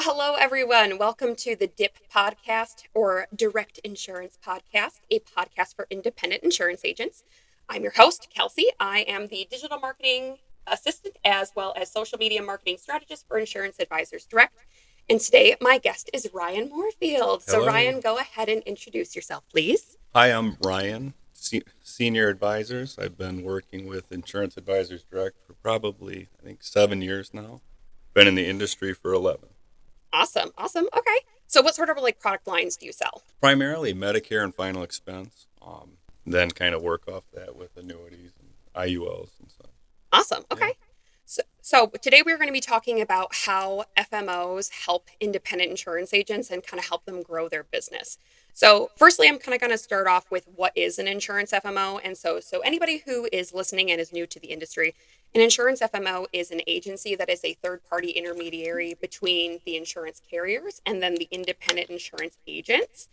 Hello, everyone. Welcome to the DIP podcast, or Direct Insurance Podcast, a podcast for independent insurance agents. I'm your host, Kelsey. I am the digital marketing assistant as well as social media marketing strategist for Insurance Advisors Direct. And today, my guest is Ryan Morefield. So, Hello. Ryan, go ahead and introduce yourself, please. Hi, I'm Ryan, Senior Advisors. I've been working with Insurance Advisors Direct for probably, 7 years now. Been in the industry for 11. Awesome. Okay. So, what sort of product lines do you sell? Primarily Medicare and final expense, then kind of work off that with annuities and IULs and such. Awesome. Okay. Yeah. So today we're going to be talking about how FMOs help independent insurance agents and kind of help them grow their business. So firstly, I'm kind of going to start off with what is an insurance FMO. And so anybody who is listening and is new to the industry, an insurance FMO is an agency that is a third-party intermediary between the insurance carriers and then the independent insurance agents.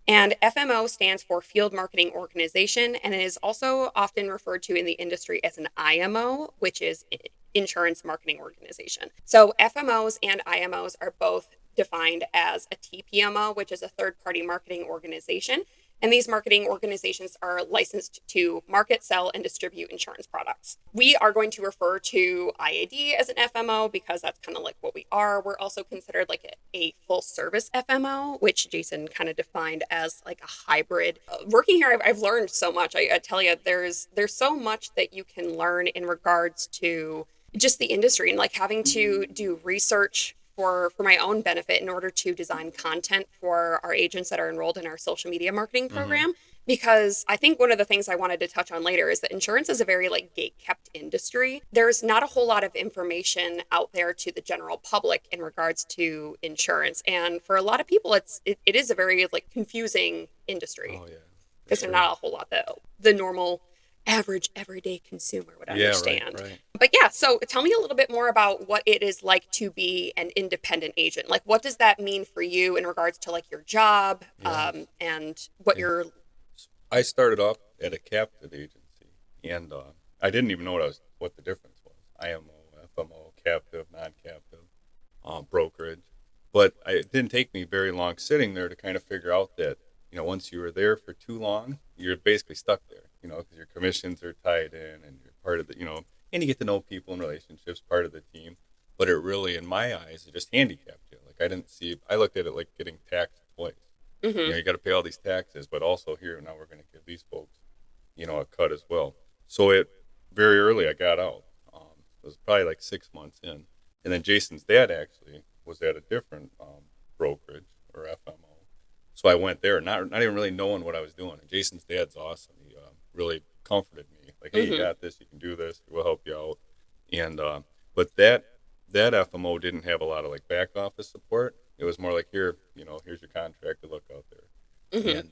And FMO stands for Field Marketing Organization, and it is also often referred to in the industry as an IMO, which is Insurance Marketing Organization. So FMOs and IMOs are both defined as a TPMO, which is a third-party marketing organization. And these marketing organizations are licensed to market, sell, and distribute insurance products. We are going to refer to IAD as an FMO because that's kind of like what we are. We're also considered like a full service FMO, which Jason kind of defined as like a hybrid. Working here, I've learned so much. I tell you, there's so much that you can learn in regards to just the industry and like having to do research for my own benefit in order to design content for our agents that are enrolled in our social media marketing program. Because I think one of the things I wanted to touch on later is that insurance is a very gate-kept industry. There's not a whole lot of information out there to the general public in regards to insurance. And for a lot of people, it is a very confusing industry. Oh, yeah. Because there's not a whole lot that the normal average everyday consumer would understand. Right. But yeah, so tell me a little bit more about what it is like to be an independent agent. Like, what does that mean for you in regards to your job, and what you're... I started off at a captive agency, and I didn't even know what the difference was. IMO, FMO, captive, non-captive, brokerage. But it didn't take me very long sitting there to kind of figure out that, once you were there for too long, you're basically stuck there, because your commissions are tied in and you're part of the, and you get to know people and relationships, part of the team. But it really, in my eyes, it just handicapped you. I looked at it like getting taxed twice. You got to pay all these taxes, but also here, now we're going to give these folks, a cut as well. So very early I got out. It was probably 6 months in. And then Jason's dad actually was at a different brokerage or FMO. So I went there, not even really knowing what I was doing. And Jason's dad's awesome. He really comforted me. Like, hey, you got this. You can do this. We'll help you out. And but that FMO didn't have a lot of back office support. It was more like, here's your contract to look out there. And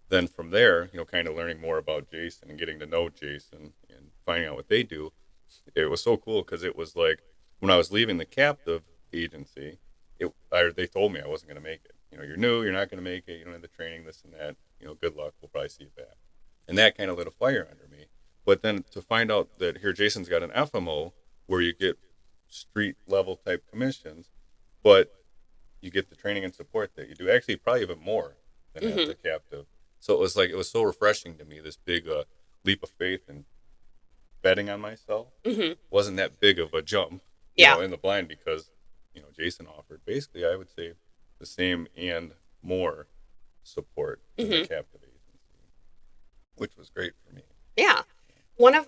then from there, kind of learning more about Jason and getting to know Jason and finding out what they do. It was so cool because it was like when I was leaving the captive agency, they told me I wasn't going to make it. You're new, you're not going to make it, you don't have the training, this and that, good luck, we'll probably see you back. And that kind of lit a fire under me. But then to find out that here Jason's got an FMO where you get street level type commissions, but you get the training and support that you do, actually probably even more than at the captive. So it was so refreshing to me, this big leap of faith and betting on myself. Wasn't that big of a jump, in the blind because, Jason offered basically, I would say, the same and more support than the captive agency, which was great for me. Yeah.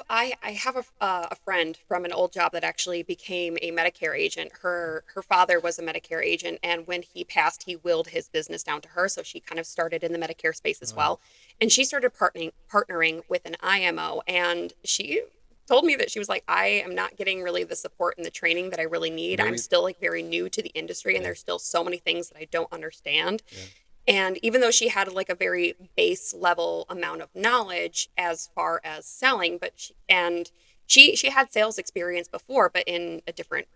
I have a friend from an old job that actually became a Medicare agent. Her father was a Medicare agent, and when he passed, he willed his business down to her. So she kind of started in the Medicare space as well. And she started partnering with an IMO, and she told me that she was like, I am not getting really the support and the training that I really need. I'm still very new to the industry, and there's still so many things that I don't understand. And even though she had a very base level amount of knowledge as far as selling, she had sales experience before, but in a different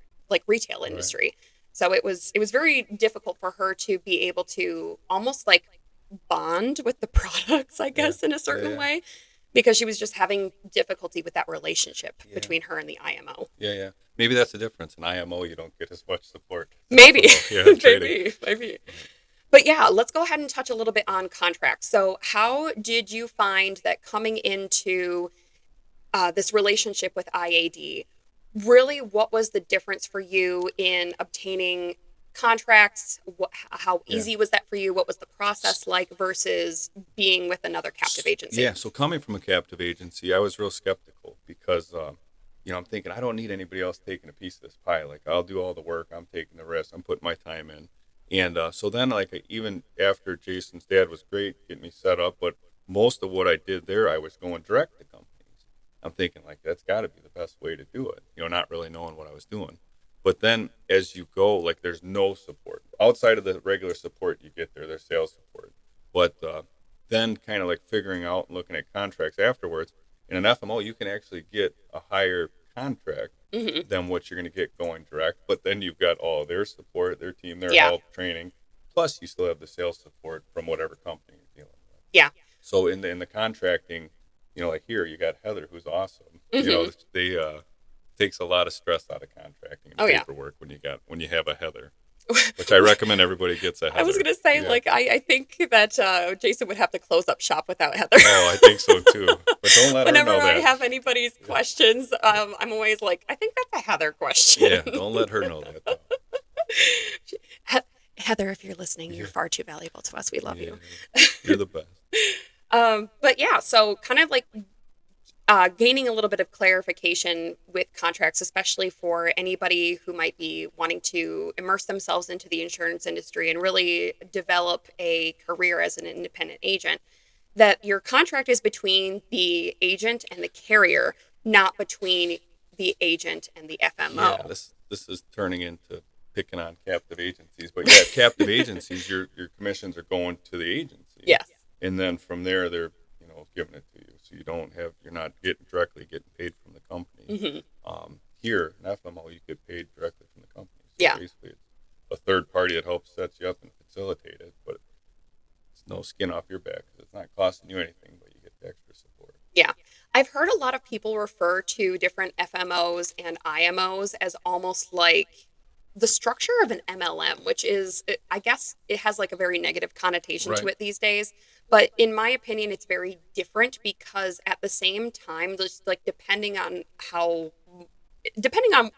retail industry. So it was very difficult for her to be able to almost bond with the products, I guess, in a certain way. Because she was just having difficulty with that relationship between her and the IMO. Yeah. Maybe that's the difference. In IMO, you don't get as much support. Maybe, FMO, yeah, trading. maybe. But yeah, let's go ahead and touch a little bit on contracts. So, how did you find that coming into this relationship with IAD, really, what was the difference for you in obtaining contracts? How Yeah. easy was that for you? What was the process like versus being with another captive agency? Yeah, so coming from a captive agency, I was real skeptical because, I'm thinking I don't need anybody else taking a piece of this pie. Like I'll do all the work, I'm taking the risk, I'm putting my time in, and so then like even after Jason's dad was great, getting me set up, but most of what I did there, I was going direct to companies. I'm thinking like that's got to be the best way to do it, not really knowing what I was doing. But then as you go, like there's no support outside of the regular support you get there. There's sales support, but then kind of like figuring out and looking at contracts afterwards. In an FMO, you can actually get a higher contract Hmm. than what you're going to get going direct. But then you've got all their support, their team, their Yeah, help, training. Plus, you still have the sales support from whatever company you're dealing with. yeah. So in the contracting, like here, you got Heather, who's awesome. Hmm. They takes a lot of stress out of contracting and Oh yeah. paperwork when you have a Heather, which I recommend everybody gets a I was Heather. gonna say, Yeah. like, I think that Jason would have to close up shop without Heather. Oh, I think so too. But don't let her Whenever know I that. have anybody's questions, I'm always like, I think that's a Heather question. Yeah, don't let her know that though. Heather, if you're listening, you're Yeah, far too valuable to us. We love yeah, you. you're the best. But yeah, so kind of like gaining a little bit of clarification with contracts, especially for anybody who might be wanting to immerse themselves into the insurance industry and really develop a career as an independent agent, that your contract is between the agent and the carrier, not between the agent and the Yeah, FMO. this is turning into picking on captive agencies, but yeah, captive agencies, your commissions are going to the agency, Yes. and then from there they're giving it to you, so you're not getting paid from the company. Hmm. Here in FMO, you get paid directly from the company, so Yeah. basically it's a third party that helps set you up and facilitate it, but it's no skin off your back because it's not costing you anything, but you get the extra support. Yeah. I've heard a lot of people refer to different FMOs and IMOs as almost like the structure of an MLM, which is, I guess, it has like a very negative connotation to Right. it these days. But in my opinion, it's very different because at the same time, just like depending on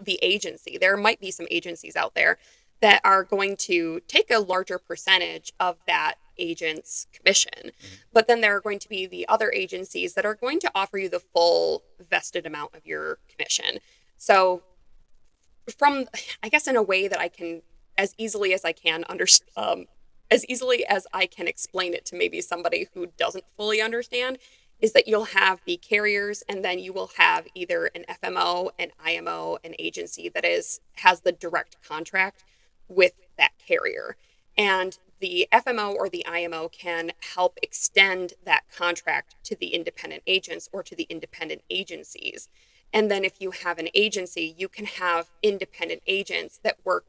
the agency, there might be some agencies out there that are going to take a larger percentage of that agent's commission. Mhm. But then there are going to be the other agencies that are going to offer you the full vested amount of your commission. So, from, I guess, in a way that I can, as easily as I can, as easily as I can explain it to maybe somebody who doesn't fully understand, is that you'll have the carriers and then you will have either an FMO, an IMO, an agency that has the direct contract with that carrier. And the FMO or the IMO can help extend that contract to the independent agents or to the independent agencies. And then if you have an agency, you can have independent agents that work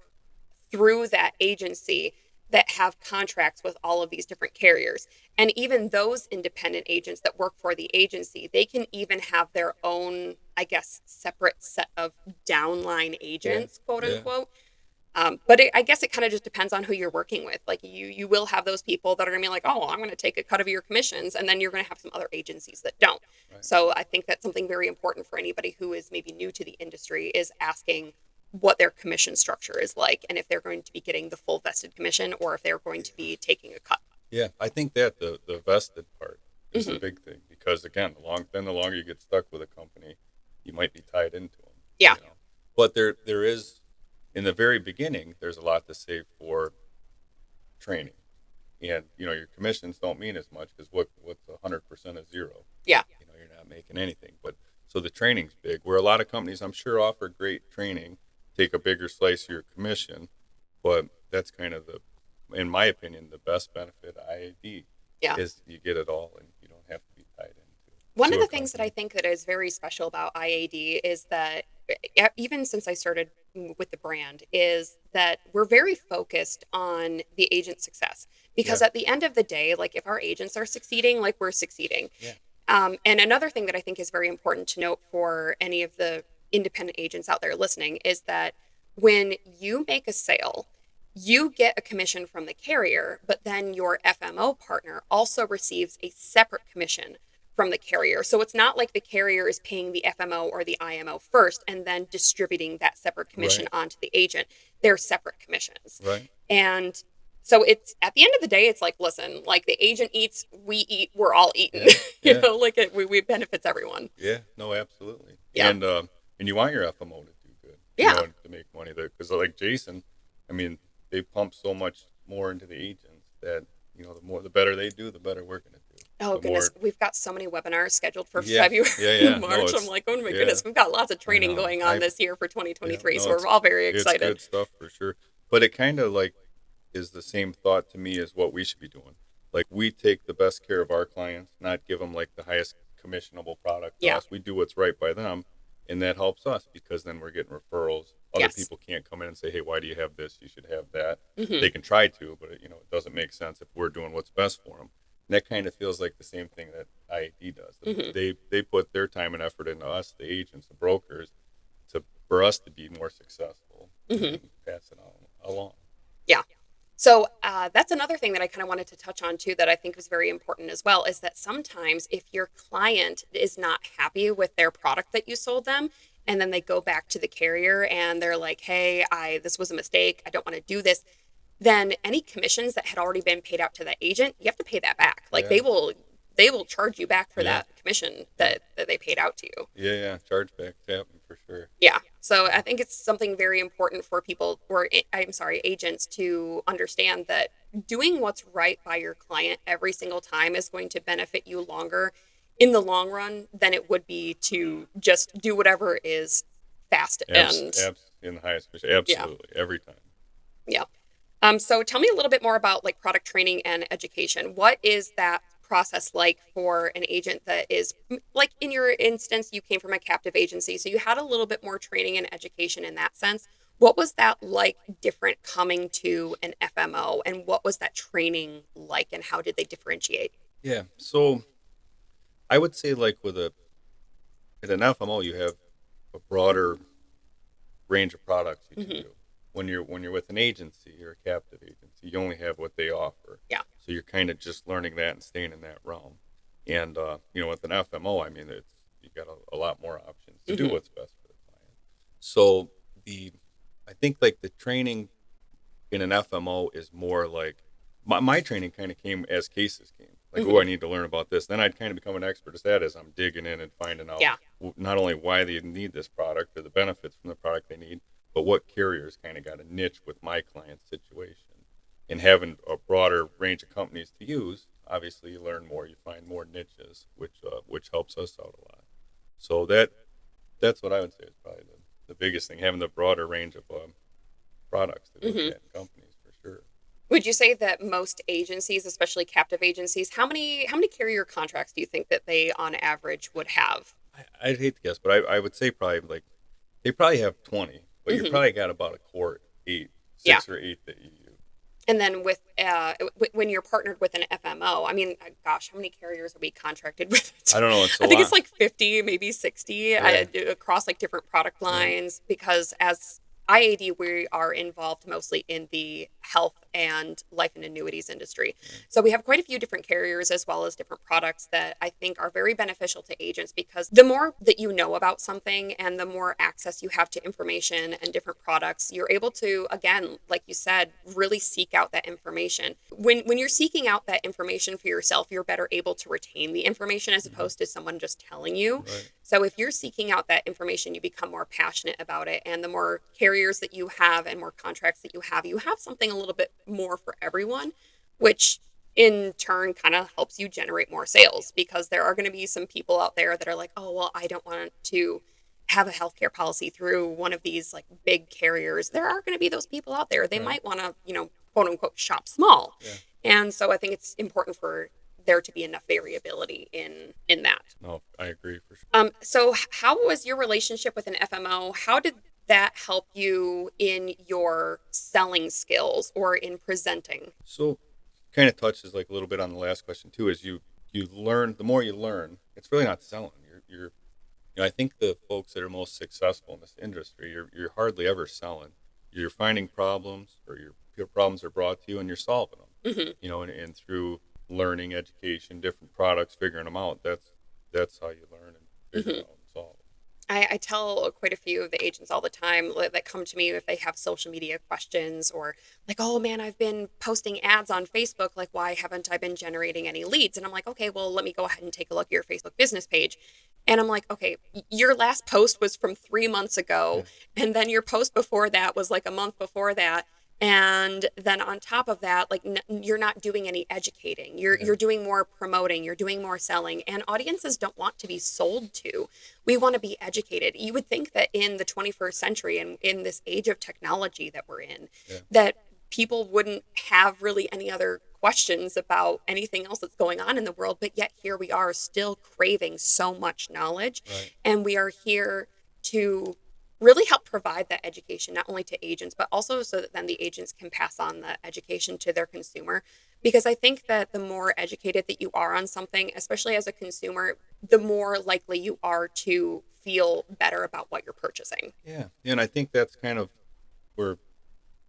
through that agency that have contracts with all of these different carriers. And even those independent agents that work for the agency, they can even have their own, I guess, separate set of downline Yeah. agents, quote Yeah. unquote. But I guess it kind of just depends on who you're working with. Like you will have those people that are going to be like, oh, I'm going to take a cut of your commissions, and then you're going to have some other agencies that don't. Right. So I think that's something very important for anybody who is maybe new to the industry is asking what their commission structure is like, and if they're going to be getting the full vested commission or if they're going to be taking a cut. Yeah, I think that the vested part is the Hmm. big thing because again, the longer you get stuck with a company, you might be tied into them. Yeah. But there is in the very beginning, there's a lot to save for training, and your commissions don't mean as much because what's 100% of zero? Yeah. You're not making anything. But so the training's big. Where a lot of companies, I'm sure, offer great training, take a bigger slice of your commission, but that's kind of in my opinion, the best benefit of IAD Yeah. is you get it all and you don't have to be tied into One of a the things that I company. think that is very special about IAD is that even since I started with the brand is that we're very focused on the agent success because Yeah, at the end of the day, like if our agents are succeeding, like we're succeeding. yeah, And another thing that I think is very important to note for any of the independent agents out there listening is that when you make a sale, you get a commission from the carrier, but then your FMO partner also receives a separate commission from the carrier. So it's not like the carrier is paying the FMO or the IMO first and then distributing that separate commission Right. onto the agent. They're separate commissions. Right. And so it's at the end of the day, it's like, listen, like the agent eats, we eat, we're all eating. Yeah. Yeah. Like we benefits everyone. Yeah. No, absolutely. Yeah. And you want your FMO to do good, Yeah. to make money there. Because like Jason, I mean, they pump so much more into the agents that, the better they do, the better we're going to do. Oh The goodness, more, we've got so many webinars scheduled for yeah. February Yeah. and Yeah. No, March. I'm like, oh my yeah, goodness, we've got lots of I training know. going on this year for Yeah, 2023, no, so we're all very it's excited. good stuff for sure. But it kind of like is the same thought to me as what we should be doing. Like we take the best care of our clients, not give them like the highest commissionable product to Yeah. us. We do what's right by them, and that helps us because then we're getting referrals. Other Yes. people can't come in and say, "Hey, why do you have this? You should have that." Hmm. They can try to, but it doesn't make sense if we're doing what's best for them. And that kind of feels like the same thing that IAD does. Hmm. They put their time and effort into us, the agents, the brokers, for us to be more successful Hmm. and pass it on along. Yeah. So that's another thing that I kind of wanted to touch on too, that I think is very important as well, is that sometimes if your client is not happy with their product that you sold them, and then they go back to the carrier and they're like, "Hey, I this was a mistake. I don't want to do this." Then any commissions that had already been paid out to the agent, you have to pay that back. Like Yeah, they will charge you back for yeah, that commission yeah, that they paid out to you. yeah, yeah. Chargebacks happen for sure. Yeah. So I think it's something very important for people, or I'm sorry, agents to understand that doing what's right by your client every single time is going to benefit you longer in the long run than it would be to just do whatever is fast. And In the highest percent, yeah, absolutely every time. yeah. So tell me a little bit more about like product training and education. What is that process like for an agent that is like in your instance, you came from a captive agency, so you had a little bit more training and education in that sense. What was that like different coming to an FMO, and what was that training like, and how did they differentiate? Yeah. So I would say like with an FMO, you have a broader range of products you can Hmm. do. When you're with an agency or a captive agency, you only have what they offer. Yeah. So you're kind of just learning that and staying in that realm. And with an FMO, I mean, it's you got a lot more options to do Hmm. what's best for the client. So the I think like the training in an FMO is more like my training kind of came as cases came. Like, oh, Hmm. I need to learn about this. Then I'd kind of become an expert at that as I'm digging in and finding out Yeah. not only why they need this product or the benefits from the product they need, but what carriers kind of got a niche with my client's situation. And having a broader range of companies to use, obviously you learn more, you find more niches, which helps us out a lot. So that's what I would say is probably the biggest thing, having the broader range of products to look Hmm. at in companies for sure. Would you say that most agencies, especially captive agencies, how many carrier contracts do you think that they on average would have? I'd hate to guess, but I would say probably like they probably have 20, but you Hmm. probably got about a core eight, Yeah. 6 or 8 that you use. And then with when you're partnered with an FMO, I mean, gosh, how many carriers are we contracted with? I don't know. It's a I think it's lot. like 50, maybe 60 Yeah, across like different product yeah, lines. Because as IAD, we are involved mostly in the health and life and annuities industry. yeah. So we have quite a few different carriers as well as different products that I think are very beneficial to agents, because the more that you know about something and the more access you have to information and different products, you're able to, again, like you said, really seek out that information. When you're seeking out that information for yourself, you're better able to retain the information as Mhm. opposed to someone just telling you. Right. So if you're seeking out that information, you become more passionate about it. And the more carriers that you have and more contracts that you have something a little bit more for everyone, which in turn kind of helps you generate more sales, because there are going to be some people out there that are like, oh, well, I don't want to have a healthcare policy through one of these like big carriers. There are going to be those people out there. They Right. might want to, quote unquote, shop small. Yeah. And so I think it's important for there to be enough variability in that. No, I agree for sure. So how was your relationship with an FMO? How did that help you in your selling skills or in presenting? So, kind of touches like a little bit on the last question too. Is you learn the more you learn, it's really not selling. I think the folks that are most successful in this industry, you're hardly ever selling. You're finding problems or you're your problems are brought to you and you're solving them. Hmm. And through learning, education, different products, figuring them out. That's how you learn and figure Hmm. it out and solve. I tell quite a few of the agents all the time that come to me if they have social media questions or like, oh man, I've been posting ads on Facebook. Like, why haven't I been generating any leads? And I'm like, okay, well, let me go ahead and take a look at your Facebook business page. And I'm like, okay, your last post was from 3 months ago. Yeah. And then your post before that was like a month before that. And then on top of that, like you're not doing any educating. You're Yeah. you're doing more promoting, you're doing more selling, and audiences don't want to be sold to. We want to be educated. You would think that in the 21st century and in this age of technology that we're in, Yeah. that people wouldn't have really any other questions about anything else that's going on in the world, but yet here we are still craving so much knowledge, Right. and we are here to really help provide that education not only to agents but also so that then the agents can pass on the education to their consumer, because I think that the more educated that you are on something, especially as a consumer, the more likely you are to feel better about what you're purchasing. Yeah. And I think that's kind of where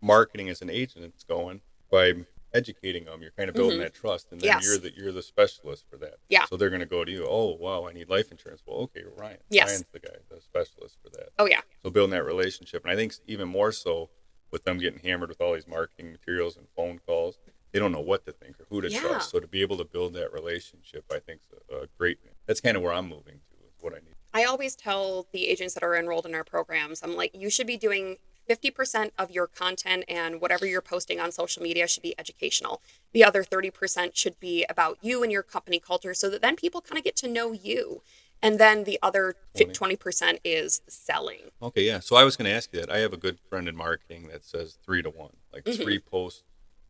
marketing as an agent is going by educating them. You're kind of building Hmm. that trust, and then Yes. you're the specialist for that. Yeah. So they're going to go to you. Oh, wow, I need life insurance. Well, okay, Ryan. Yes. Ryan's the guy, the specialist for that. Oh yeah. So building that relationship, and I think even more so with them getting hammered with all these marketing materials and phone calls, they don't know what to think or who to Yeah. trust. So to be able to build that relationship, I think is a great. That's kind of where I'm moving to. Is what I need. I always tell the agents that are enrolled in our programs, I'm like, you should be doing 50% of your content and whatever you're posting on social media should be educational. The other 30% should be about you and your company culture so that then people kind of get to know you. And then the other 20. 20% is selling. Okay, yeah. So I was going to ask you that. I have a good friend in marketing that says 3 to 1, like Hmm. three posts,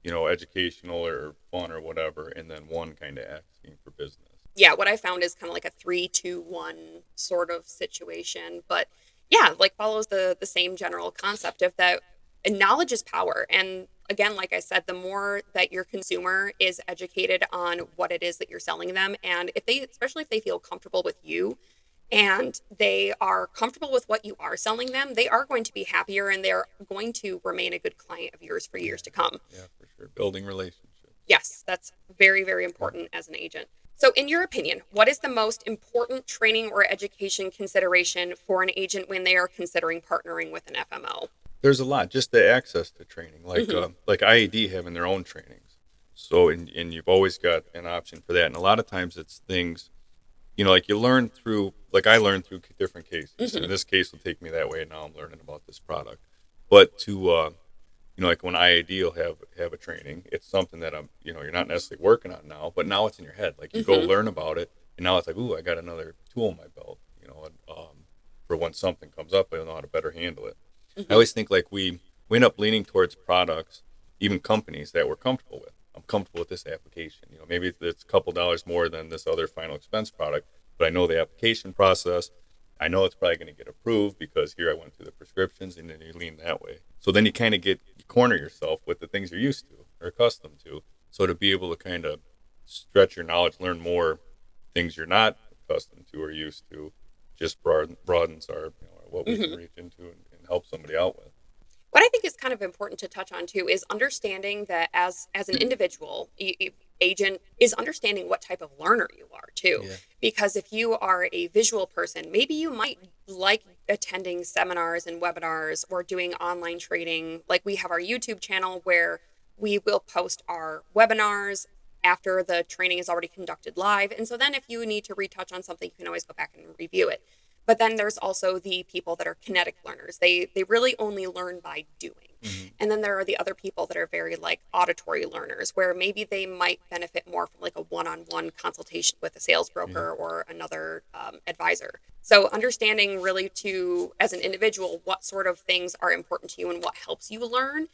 educational or fun or whatever, and then one kind of asking for business. Yeah, what I found is kind of like a 3-2-1 sort of situation. But yeah, like follows the same general concept of that knowledge is power. And again, like I said, the more that your consumer is educated on what it is that you're selling them, and if they, especially if they feel comfortable with you and they are comfortable with what you are selling them, they are going to be happier and they're going to remain a good client of yours for Yeah, years to come. yeah, for sure. Building relationships. Yes, that's very, very Yeah. important as an agent. So, in your opinion, what is the most important training or education consideration for an agent when they are considering partnering with an FMO? There's a lot. Just the access to training, Hmm. like IAD having their own trainings. So and you've always got an option for that. And a lot of times it's things, like you learn through, like I learned through different cases. Hmm. And this case will take me that way. And now I'm learning about this product. But like when IAD will have a training, it's something that you're not necessarily working on now, but now it's in your head. Like you go Hmm. learn about it, and now it's like, ooh, I got another tool in my belt, for when something comes up, I know how to better handle it. I Hmm. always think like we end up leaning towards products, even companies that we're comfortable with. I'm comfortable with this application. Maybe it's a couple dollars more than this other final expense product, but I know the application process. I know it's probably going to get approved because here I went through the prescriptions, and then you lean that way. So then you kind of corner yourself with the things you're used to or accustomed to. So to be able to kind of stretch your knowledge, learn more things you're not accustomed to or used to, just broadens our what we can Hmm. reach into and help somebody out with. What I think is kind of important to touch on too is understanding that as an individual, agent is understanding what type of learner you are too. Yeah. Because if you are a visual person, maybe you might like attending seminars and webinars or doing online training. Like we have our YouTube channel where we will post our webinars after the training is already conducted live. And so then if you need to retouch on something, you can always go back and review it. But then there's also the people that are kinetic learners. They really only learn by doing. Hmm. And then there are the other people that are very like auditory learners, where maybe they might benefit more from like a one-on-one consultation with a sales Yeah. broker or another advisor. So understanding really to, as an individual, what sort of things are important to you and what helps you learn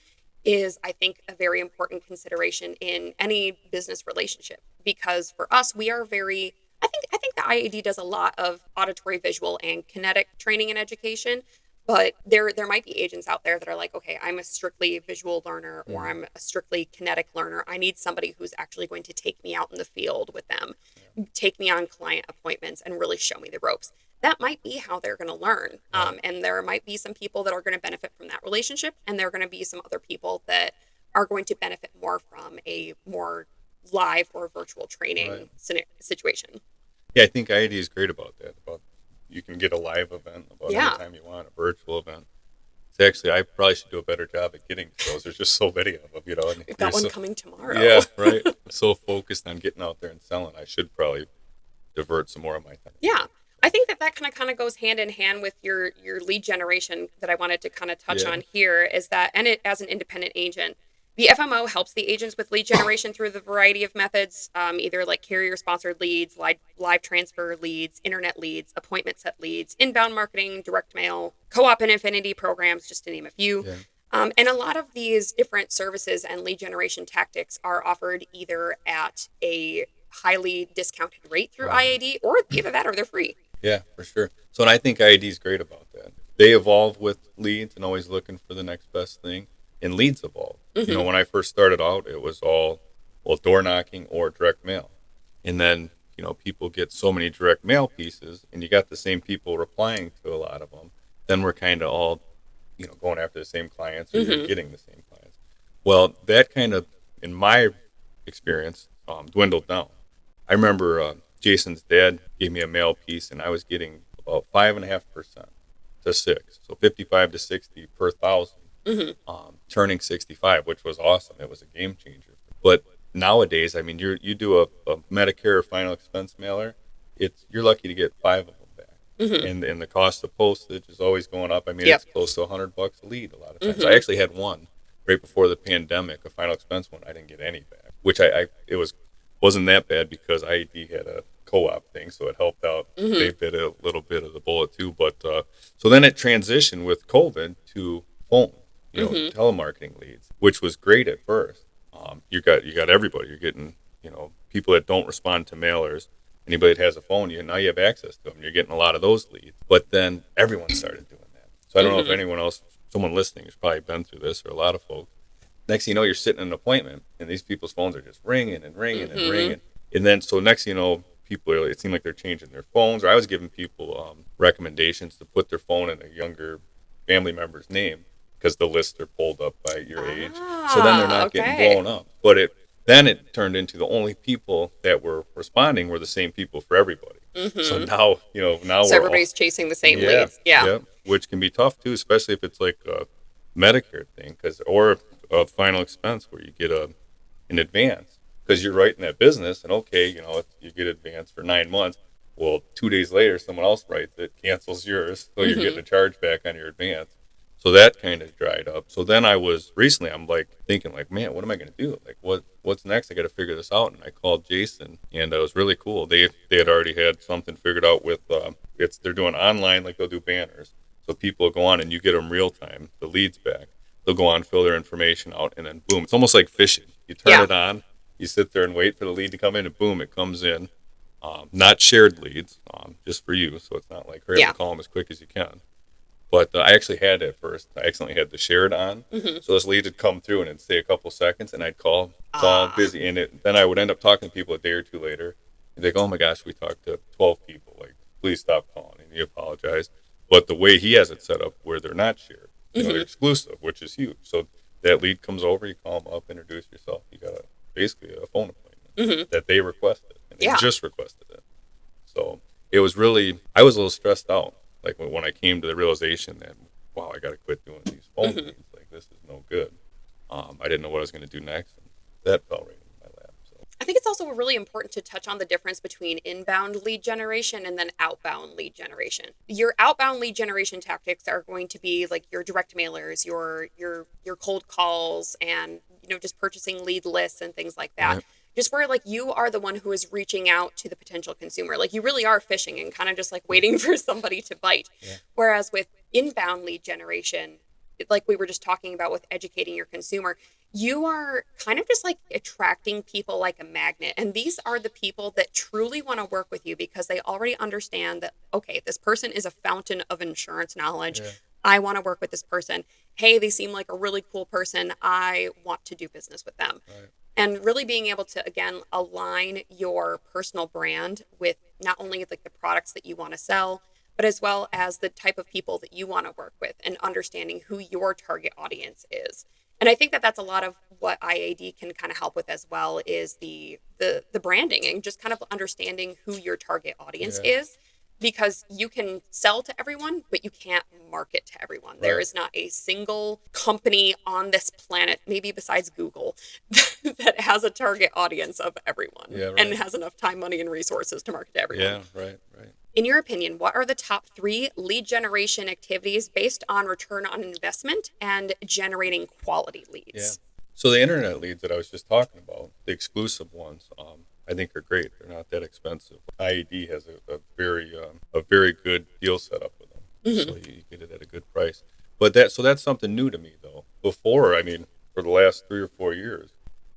is, I think, a very important consideration in any business relationship. Because for us, we are very, I think the IAD does a lot of auditory, visual, and kinetic training and education. But there might be agents out there that are like, okay, I'm a strictly visual learner or Hmm. I'm a strictly kinetic learner. I need somebody who's actually going to take me out in the field with them, Yeah. take me on client appointments, and really show me the ropes. That might be how they're going to learn. Right. And there might be some people that are going to benefit from that relationship, and there are going to be some other people that are going to benefit more from a more live or virtual Right. training situation. Yeah, I think IED is great about that. About you can get a live event about Yeah, anytime you want, a virtual event. It's actually, I probably should do a better job at getting to those. There's just so many of them, and we've you're got one so, coming tomorrow. yeah, right. I'm so focused on getting out there and selling. I should probably divert some more of my time to Yeah. that. I think that kind of goes hand in hand with your lead generation that I wanted to kind of touch Yeah, on here is that, and it as an independent agent, the FMO helps the agents with lead generation through the variety of methods, either like carrier sponsored leads, live transfer leads, internet leads, appointment set leads, inbound marketing, direct mail, co-op and affinity programs, just to name a few. yeah, And a lot of these different services and lead generation tactics are offered either at a highly discounted rate through right. IAD, or either that or they're free. Yeah, for sure. So, and I think IED is great about that. They evolve with leads and always looking for the next best thing. And leads evolve. Hmm. When I first started out, it was all, well, door knocking or direct mail. And then, people get so many direct mail pieces and you got the same people replying to a lot of them. Then we're kind of all, going after the same clients or you're Hmm. getting the same clients. Well, that kind of, in my experience, dwindled down. I remember Jason's dad gave me a mail piece, and I was getting about 5.5% to 6, so 55 to 60 per thousand, Hmm. turning 65, which was awesome. It was a game changer. But nowadays, I mean, you do a Medicare final expense mailer, you're lucky to get 5 of them back, Hmm. and the cost of postage is always going up. I mean, Yep. it's close to $100 a lead a lot of times. I Hmm. actually had one right before the pandemic, a final expense one. I didn't get any back, which it wasn't that bad because IED had a co-op thing, so it helped out. Hmm. They bit a little bit of the bullet too, but so then it transitioned with COVID to phone, Hmm. telemarketing leads, which was great at first. You got everybody. You're getting people that don't respond to mailers. Anybody that has a phone, now you have access to them. You're getting a lot of those leads. But then everyone started doing that. So I don't know if Hmm. anyone else, someone listening, has probably been through this, or a lot of folks. Next thing you know, you're sitting in an appointment, and these people's phones are just ringing and ringing and Hmm. ringing. And then, so next thing you know, it seemed like they're changing their phones. Or I was giving people recommendations to put their phone in a younger family member's name because the lists are pulled up by your age. So then they're Ah, not getting okay. blown up. But then it turned into the only people that were responding were the same people for everybody. So Hmm. now So we're all, everybody's chasing the same yeah, leads. Yeah. yeah, which can be tough too, especially if it's like a Medicare thing, or a final expense where you get an advance because you're writing that business, and okay, you get advance for 9 months. Well, 2 days later, someone else writes it, cancels yours, so you're Hmm. getting a charge back on your advance. So that kind of dried up. So then I'm like thinking like, man, what am I going to do? Like, what's next? I got to figure this out. And I called Jason, and it was really cool. They had already had something figured out with they're doing online, like they'll do banners. So people will go on and you get them real time, the leads back. They'll go on, fill their information out, and then boom, it's almost like fishing. You turn Yeah. it on, you sit there and wait for the lead to come in, and boom, it comes in. Not shared leads, just for you. So it's not like hurry up Yeah. and call them as quick as you can. But I actually had it first. I accidentally had the shared on, Hmm. so this lead would come through and it'd say a couple seconds, and I'd call Ah. busy, and then I would end up talking to people a day or two later. And they'd go, "Oh my gosh, we talked to 12 people. Like, please stop calling." And he apologized. But the way he has it set up, where they're not shared, they're Hmm. exclusive, which is huge. So that lead comes over, you call them up, introduce yourself. You got basically a phone Hmm. appointment that they requested, and they Yeah. just requested it. So it was really, I was a little stressed out. Like when I came to the realization that, wow, I got to quit doing these phone Hmm. leads. Like, this is no good. I didn't know what I was going to do next. And that fell right into my lap. So, I think it's also really important to touch on the difference between inbound lead generation and then outbound lead generation. Your outbound lead generation tactics are going to be like your direct mailers, your cold calls, and just purchasing lead lists and things like that. right. Just where like you are the one who is reaching out to the potential consumer. Like you really are fishing and kind of just like waiting for somebody to bite. Yeah. Whereas with inbound lead generation, like we were just talking about with educating your consumer, you are kind of just like attracting people like a magnet. And these are the people that truly want to work with you because they already understand that, okay, this person is a fountain of insurance knowledge. Yeah. I want to work with this person. Hey, they seem like a really cool person. I want to do business with them. Right. And really being able to, again, align your personal brand with not only like the products that you want to sell, but as well as the type of people that you want to work with and understanding who your target audience is. And I think that that's a lot of what IAD can kind of help with as well is the branding and just kind of understanding who your target audience Yeah. is, because you can sell to everyone, but you can't market to everyone. There Right. is not a single company on this planet, maybe besides Google, that has a target audience of everyone Yeah. and Right. has enough time, money, and resources to market to everyone. Yeah. Right. Right. In your opinion, what are the top 3 lead generation activities based on return on investment and generating quality Yeah. leads? So the internet leads that I was just talking about, the exclusive ones, I think are great. They're not that expensive. IED has a very good deal set up with them, Hmm. so you get it at a good price. But that's something new to me though. Before, I mean, for the last 3 or 4 years,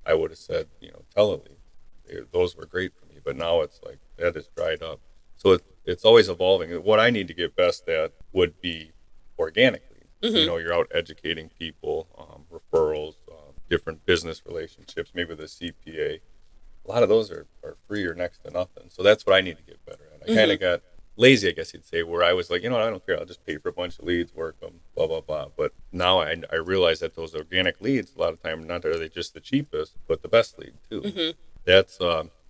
I would have said, teleleads. Those were great for me, but now it's like that is dried up. So it's always evolving. What I need to get best at would be organically. Hmm. You're out educating people, referrals, different business relationships, maybe the CPA. A lot of those are free or next to nothing. So that's what I need to get better at. I kind Hmm. of got lazy, I guess you'd say, where I was like, I don't care. I'll just pay for a bunch of leads, work them, blah, blah, blah. But now I realize that those organic leads, a lot of time, not are they just the cheapest, but the best lead too. Hmm. That's,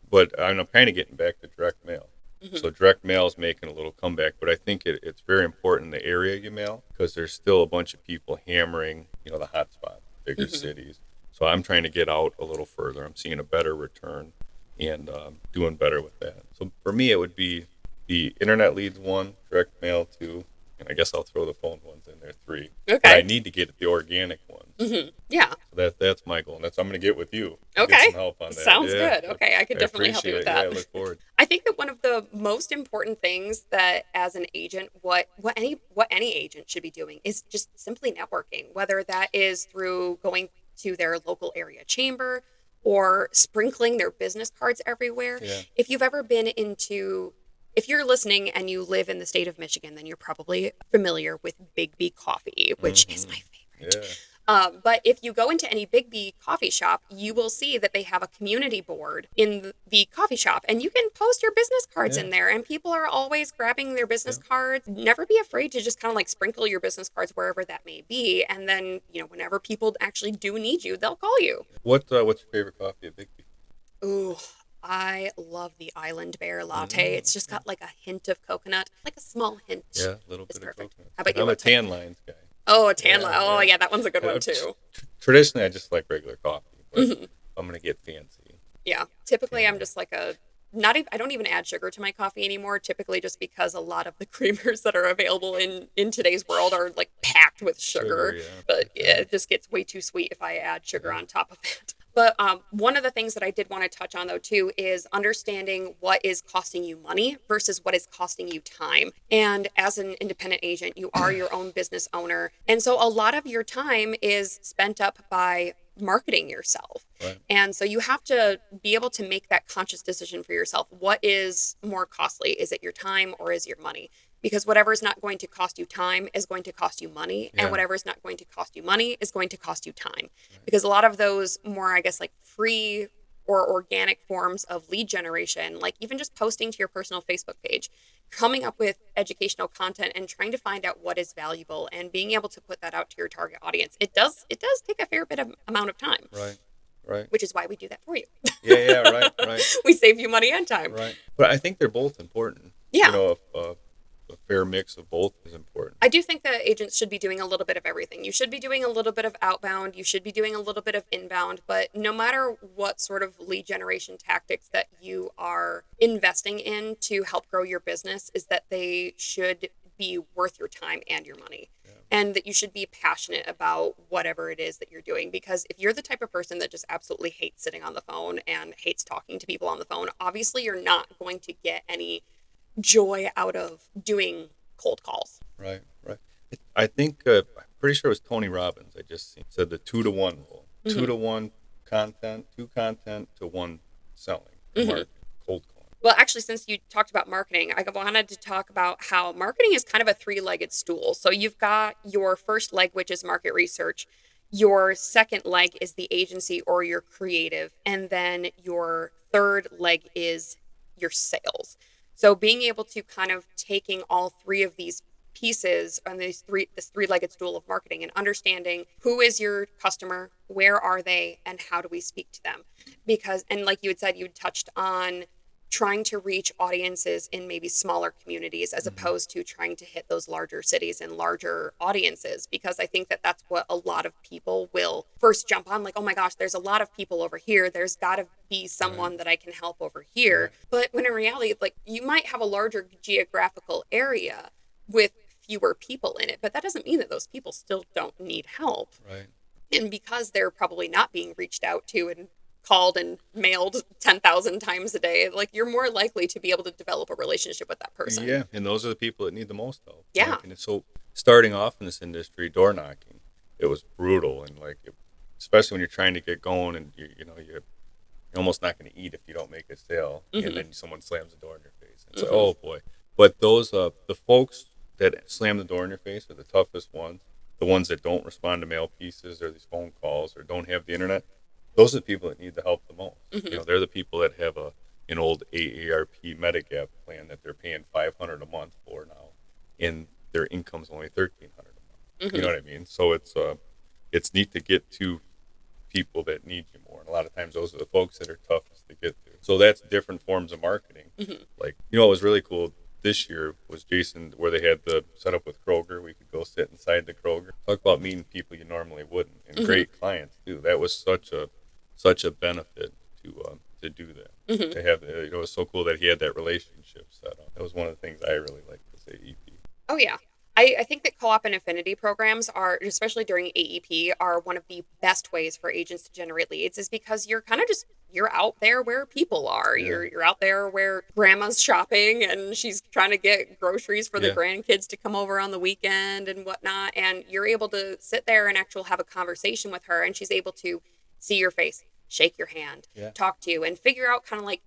but I'm kind of getting back to direct mail. Hmm. So direct mail is making a little comeback, but I think it's very important in the area you mail because there's still a bunch of people hammering, the hot spots, bigger Hmm. cities. So I'm trying to get out a little further. I'm seeing a better return and doing better with that. So for me, it would be the internet leads 1, direct mail 2, and I guess I'll throw the phone ones in there 3. But I Okay. need to get at the organic ones. Yeah. So that's my goal, and that's I'm going to get with you. Get Okay. some help on that. Sounds Yeah, good. Okay. I could I definitely help you with appreciate it. Yeah, I that. look forward. I think that one of the most important things that as an agent, what any agent should be doing is just simply networking, whether that is through going to their local area chamber or sprinkling their business cards everywhere. Yeah. If you've ever been into if you're listening and you live in the state of Michigan, then you're probably familiar with Big B Coffee, which is my favorite. Yeah. But if you go into any Big B coffee shop, you will see that they have a community board in the coffee shop, and you can post your business cards Yeah. in there. And people are always grabbing their Yeah. business cards. Never be afraid to just kind of like sprinkle your business cards wherever that may be, and then whenever people actually do need you, they'll call you. What's your favorite coffee at Big B? Ooh. I love the Island Bear latte. It's just Okay. got like a hint of coconut, like a small hint. Yeah, a little It's bit of perfect. coconut. How about you? I'm a What type? tan lines guy. Oh, a tan. Yeah, Oh, yeah. yeah, that one's a good one Uh, too. Traditionally, I just like regular coffee, but Mhm. I'm gonna get fancy. Yeah. Typically, Tan I'm line. just like a not even I don't even add sugar to my coffee anymore. Typically, just because a lot of the creamers that are available in today's world are like packed with sugar. Sugar, yeah. But yeah, Yeah. it just gets way too sweet if I add sugar Yeah. on top of it. But one of the things that I did want to touch on though too is understanding what is costing you money versus what is costing you time. And as an independent agent, you are your own business owner, and so a lot of your time is spent up by marketing yourself. Right. And so you have to be able to make that conscious decision for yourself. What is more costly? Is it your time or is your money? Because whatever is not going to cost you time is going to cost you money, and Yeah. whatever is not going to cost you money is going to cost you time. Because a lot of those more, I guess, like free or organic forms of lead generation, like even just posting to your personal Facebook page, coming up with educational content and trying to find out what is valuable and being able to put that out to your target audience. It does take a fair bit of amount of time, Right. Right. which is why we do that for you. Yeah. Yeah. Right. Right. We save you money and time. Right. But I think they're both important. Yeah. A fair mix of both is important. I do think that agents should be doing a little bit of everything. You should be doing a little bit of outbound, you should be doing a little bit of inbound, but no matter what sort of lead generation tactics that you are investing in to help grow your business, is that they should be worth your time and your money. Yeah. And that you should be passionate about whatever it is that you're doing. Because if you're the type of person that just absolutely hates sitting on the phone and hates talking to people on the phone, obviously you're not going to get any joy out of doing cold calls. Right. Right. I think I'm pretty sure it was Tony Robbins. I just seen said the 2-to-1 rule. Mhm. 2-to-1 content, 2 content to 1 selling. Mhm. Marketing, cold calling. Well, actually, since you talked about marketing, I wanted to talk about how marketing is kind of a three-legged stool. So you've got your first leg, which is market research. Your second leg is the agency or your creative. And then your third leg is your sales. So being able to kind of taking all three of these pieces on this three-legged stool of marketing, and understanding who is your customer, where are they, and how do we speak to them. Because, and like you had said, you touched on trying to reach audiences in maybe smaller communities as Mm-hmm. opposed to trying to hit those larger cities and larger audiences, because I think that that's what a lot of people will first jump on, like, oh my gosh, there's a lot of people over here, there's got to be Right. someone that I can help over here. Right. But when in reality, like, you might have a larger geographical area with fewer people in it, but that doesn't mean that those people still don't need help. Right. And because they're probably not being reached out to and called and mailed 10,000 times a day, like, you're more likely to be able to develop a relationship with that person. Yeah, and those are the people that need the most help, in my Yeah. opinion. So starting off in this industry, door knocking, it was brutal, and like, especially when you're trying to get going, and you're almost not going to eat if you don't make a sale, and Hmm. then someone slams the door in your face. It's like, Hmm. oh boy. But those the folks that slam the door in your face are the toughest ones. The ones that don't respond to mail pieces or these phone calls or don't have the internet. Those are the people that need the help the most. Hmm. They're the people that have an old AARP Medigap plan that they're paying $500 a month for now, and their income's only $1,300 a month. You know Hmm. what I mean? So it's neat to get to people that need you more. And a lot of times those are the folks that are toughest to get to. So that's different forms of marketing. Hmm. Like, what was really cool this year was Jason, where they had the setup with Kroger. We could go sit inside the Kroger. Talk about meeting people you normally wouldn't, and Hmm. great clients too. That was such a benefit to do that. Hmm. To have, it was so cool that he had that relationship set up. That was one of the things I really liked with AEP. Oh, yeah. I think that co-op and affinity programs are, especially during AEP, are one of the best ways for agents to generate leads, is because you're kind of just, you're out there where people are. Yeah. You're out there where grandma's shopping and she's trying to get groceries for the Yeah. grandkids to come over on the weekend and whatnot. And you're able to sit there and actually have a conversation with her, and she's able to see your face, shake your hand, Yeah. talk to you, and figure out kind of like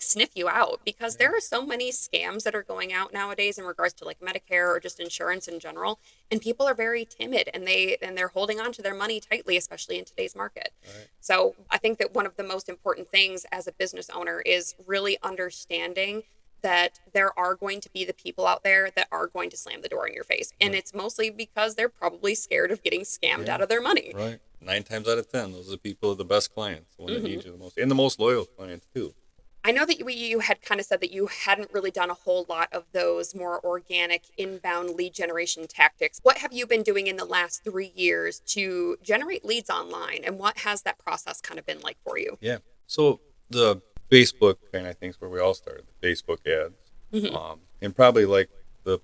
sniff you out, because Yeah. there are so many scams that are going out nowadays in regards to like Medicare or just insurance in general, and people are very timid, and they're holding on to their money tightly, especially in today's market. Right. So I think that one of the most important things as a business owner is really understanding that there are going to be the people out there that are going to slam the door in your face, and Right. it's mostly because they're probably scared of getting scammed Yeah. out of their money. Right. 9 times out of 10, those are the people, the best clients, the one that Hmm. need you the most, and the most loyal clients too. I know that you had kind of said that you hadn't really done a whole lot of those more organic inbound lead generation tactics. What have you been doing in the last 3 years to generate leads online, and what has that process kind of been like for you? Yeah. So the Facebook kind of things where we all started, the Facebook ads, Hmm. and probably like the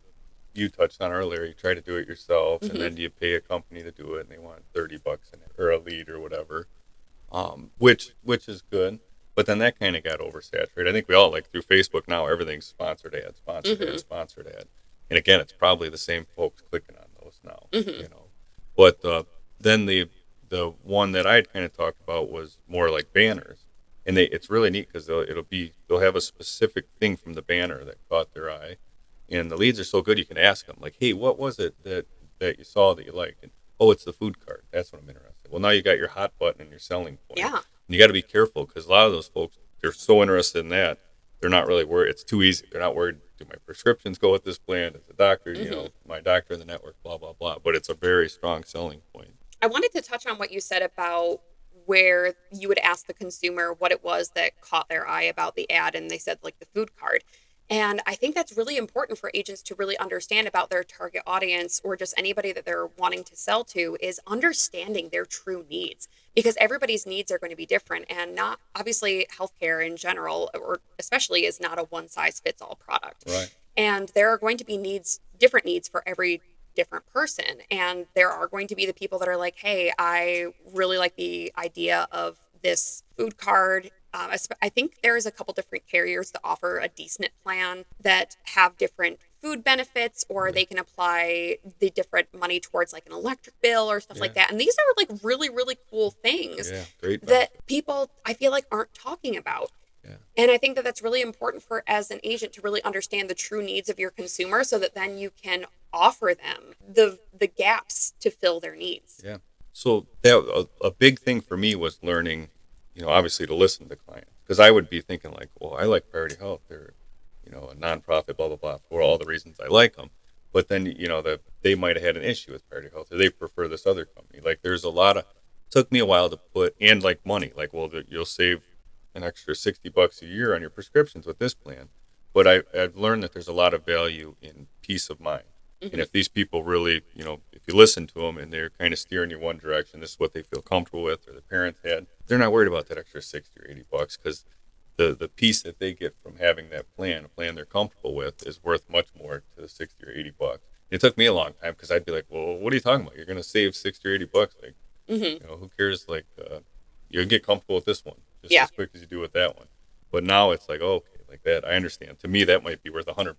you touched on earlier, you try to do it yourself, and Hmm. then you pay a company to do it, and they want $30 in it or a lead or whatever, which is good. But then that kind of got oversaturated. I think we all, like, through Facebook now, everything's sponsored ad, sponsored Hmm. ad, sponsored ad, and again, it's probably the same folks clicking on those now, Hmm. But then the one that I'd kind of talked about was more like banners, and it's really neat because they'll have a specific thing from the banner that caught their eye, and the leads are so good you can ask them, like, hey, what was it that you saw that you liked? And, oh, it's the food cart. That's what I'm interested in. Well, now you got your hot button and your selling point. Yeah. And you got to be careful because a lot of those folks, they're so interested in that, they're not really worried. It's too easy. They're not worried. Do my prescriptions go with this plan? Does the doctor, Hmm. my doctor in the network, blah blah blah. But it's a very strong selling point. I wanted to touch on what you said about where you would ask the consumer what it was that caught their eye about the ad, and they said like the food card. And I think that's really important for agents to really understand about their target audience, or just anybody that they're wanting to sell to, is understanding their true needs, because everybody's needs are going to be different, and not obviously healthcare in general, or especially, is not a one size fits all product. Right. And there are going to be different needs for every different person. And there are going to be the people that are like, hey, I really like the idea of this food card. I think there's a couple different carriers that offer a decent plan that have different food benefits, or Yeah. they can apply the different money towards like an electric bill or stuff Yeah. like that. And these are like really, really cool things Yeah. Great benefit. that people, I feel like, aren't talking about. Yeah. And I think that that's really important for, as an agent, to really understand the true needs of your consumer, so that then you can offer them the gaps to fill their needs. Yeah. So that a big thing for me was learning, obviously to listen to clients, because I would be thinking like, well, I like Priority Health. They're, a nonprofit, blah blah blah, for all the reasons I like them. but then that they might have had an issue with Priority Health, or they prefer this other company. Like there's a lot of took me a while to put and like money. Like well, you'll save an extra $60 a year on your prescriptions with this plan, but I've learned that there's a lot of value in peace of mind. And if these people really, if you listen to them and they're kind of steering you one direction, this is what they feel comfortable with, or the parents had, they're not worried about that extra 60 or $80 because the piece that they get from having that plan, a plan they're comfortable with, is worth much more to the 60 or $80. It took me a long time because I'd be like, well, what are you talking about? You're going to save 60 or $80. Like, who cares? Like, you get comfortable with this one just Yeah. as quick as you do with that one. But now it's like, oh, okay, like that. I understand. To me, that might be worth $100.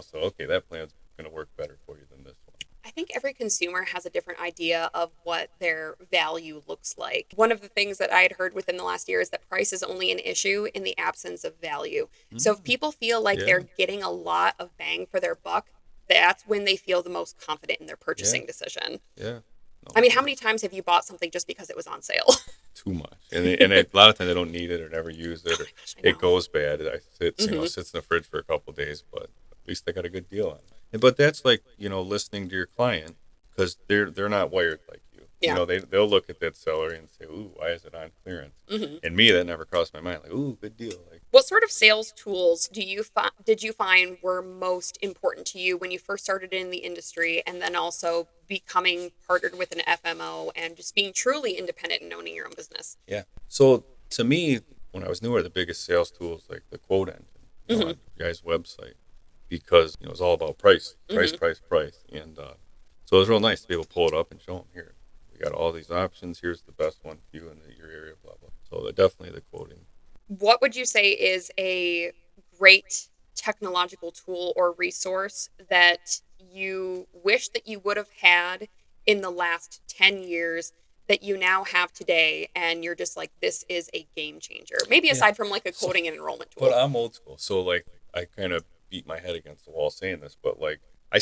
So okay, that plan's going to work better for you than this one. I think every consumer has a different idea of what their value looks like. One of the things that I had heard within the last year is that price is only an issue in the absence of value. So if people feel like they're getting a lot of bang for their buck, that's when they feel the most confident in their purchasing decision. Yeah. No, I mean, how many times have you bought something just because it was on sale? too much, and a lot of times I don't need it or never use it, or it goes bad. Sits in the fridge for a couple of days, but at least I got a good deal on it. But that's like listening to your client because they're not wired like you. Yeah. They'll look at that celery and say, "Ooh, why is it on clearance?" And me, that never crossed my mind. Like, "Ooh, good deal." Like, What sort of sales tools did you find were most important to you when you first started in the industry, and then also becoming partnered with an FMO and just being truly independent and owning your own business? yeah. So to me, when I was newer, the biggest sales tools like the quote engine on your guys' website, because it was all about price, price, and so it was real nice to be able to pull it up and show them here. We got all these options. Here's the best one for you in your area, blah blah. So definitely the quoting. What would you say is a great technological tool or resource that you wish that you would have had in the last 10 years that you now have today, and you're just like, this is a game changer? Maybe aside from like a quoting and enrollment tool. But I'm old school, so like I kind of beat my head against the wall saying this, but like I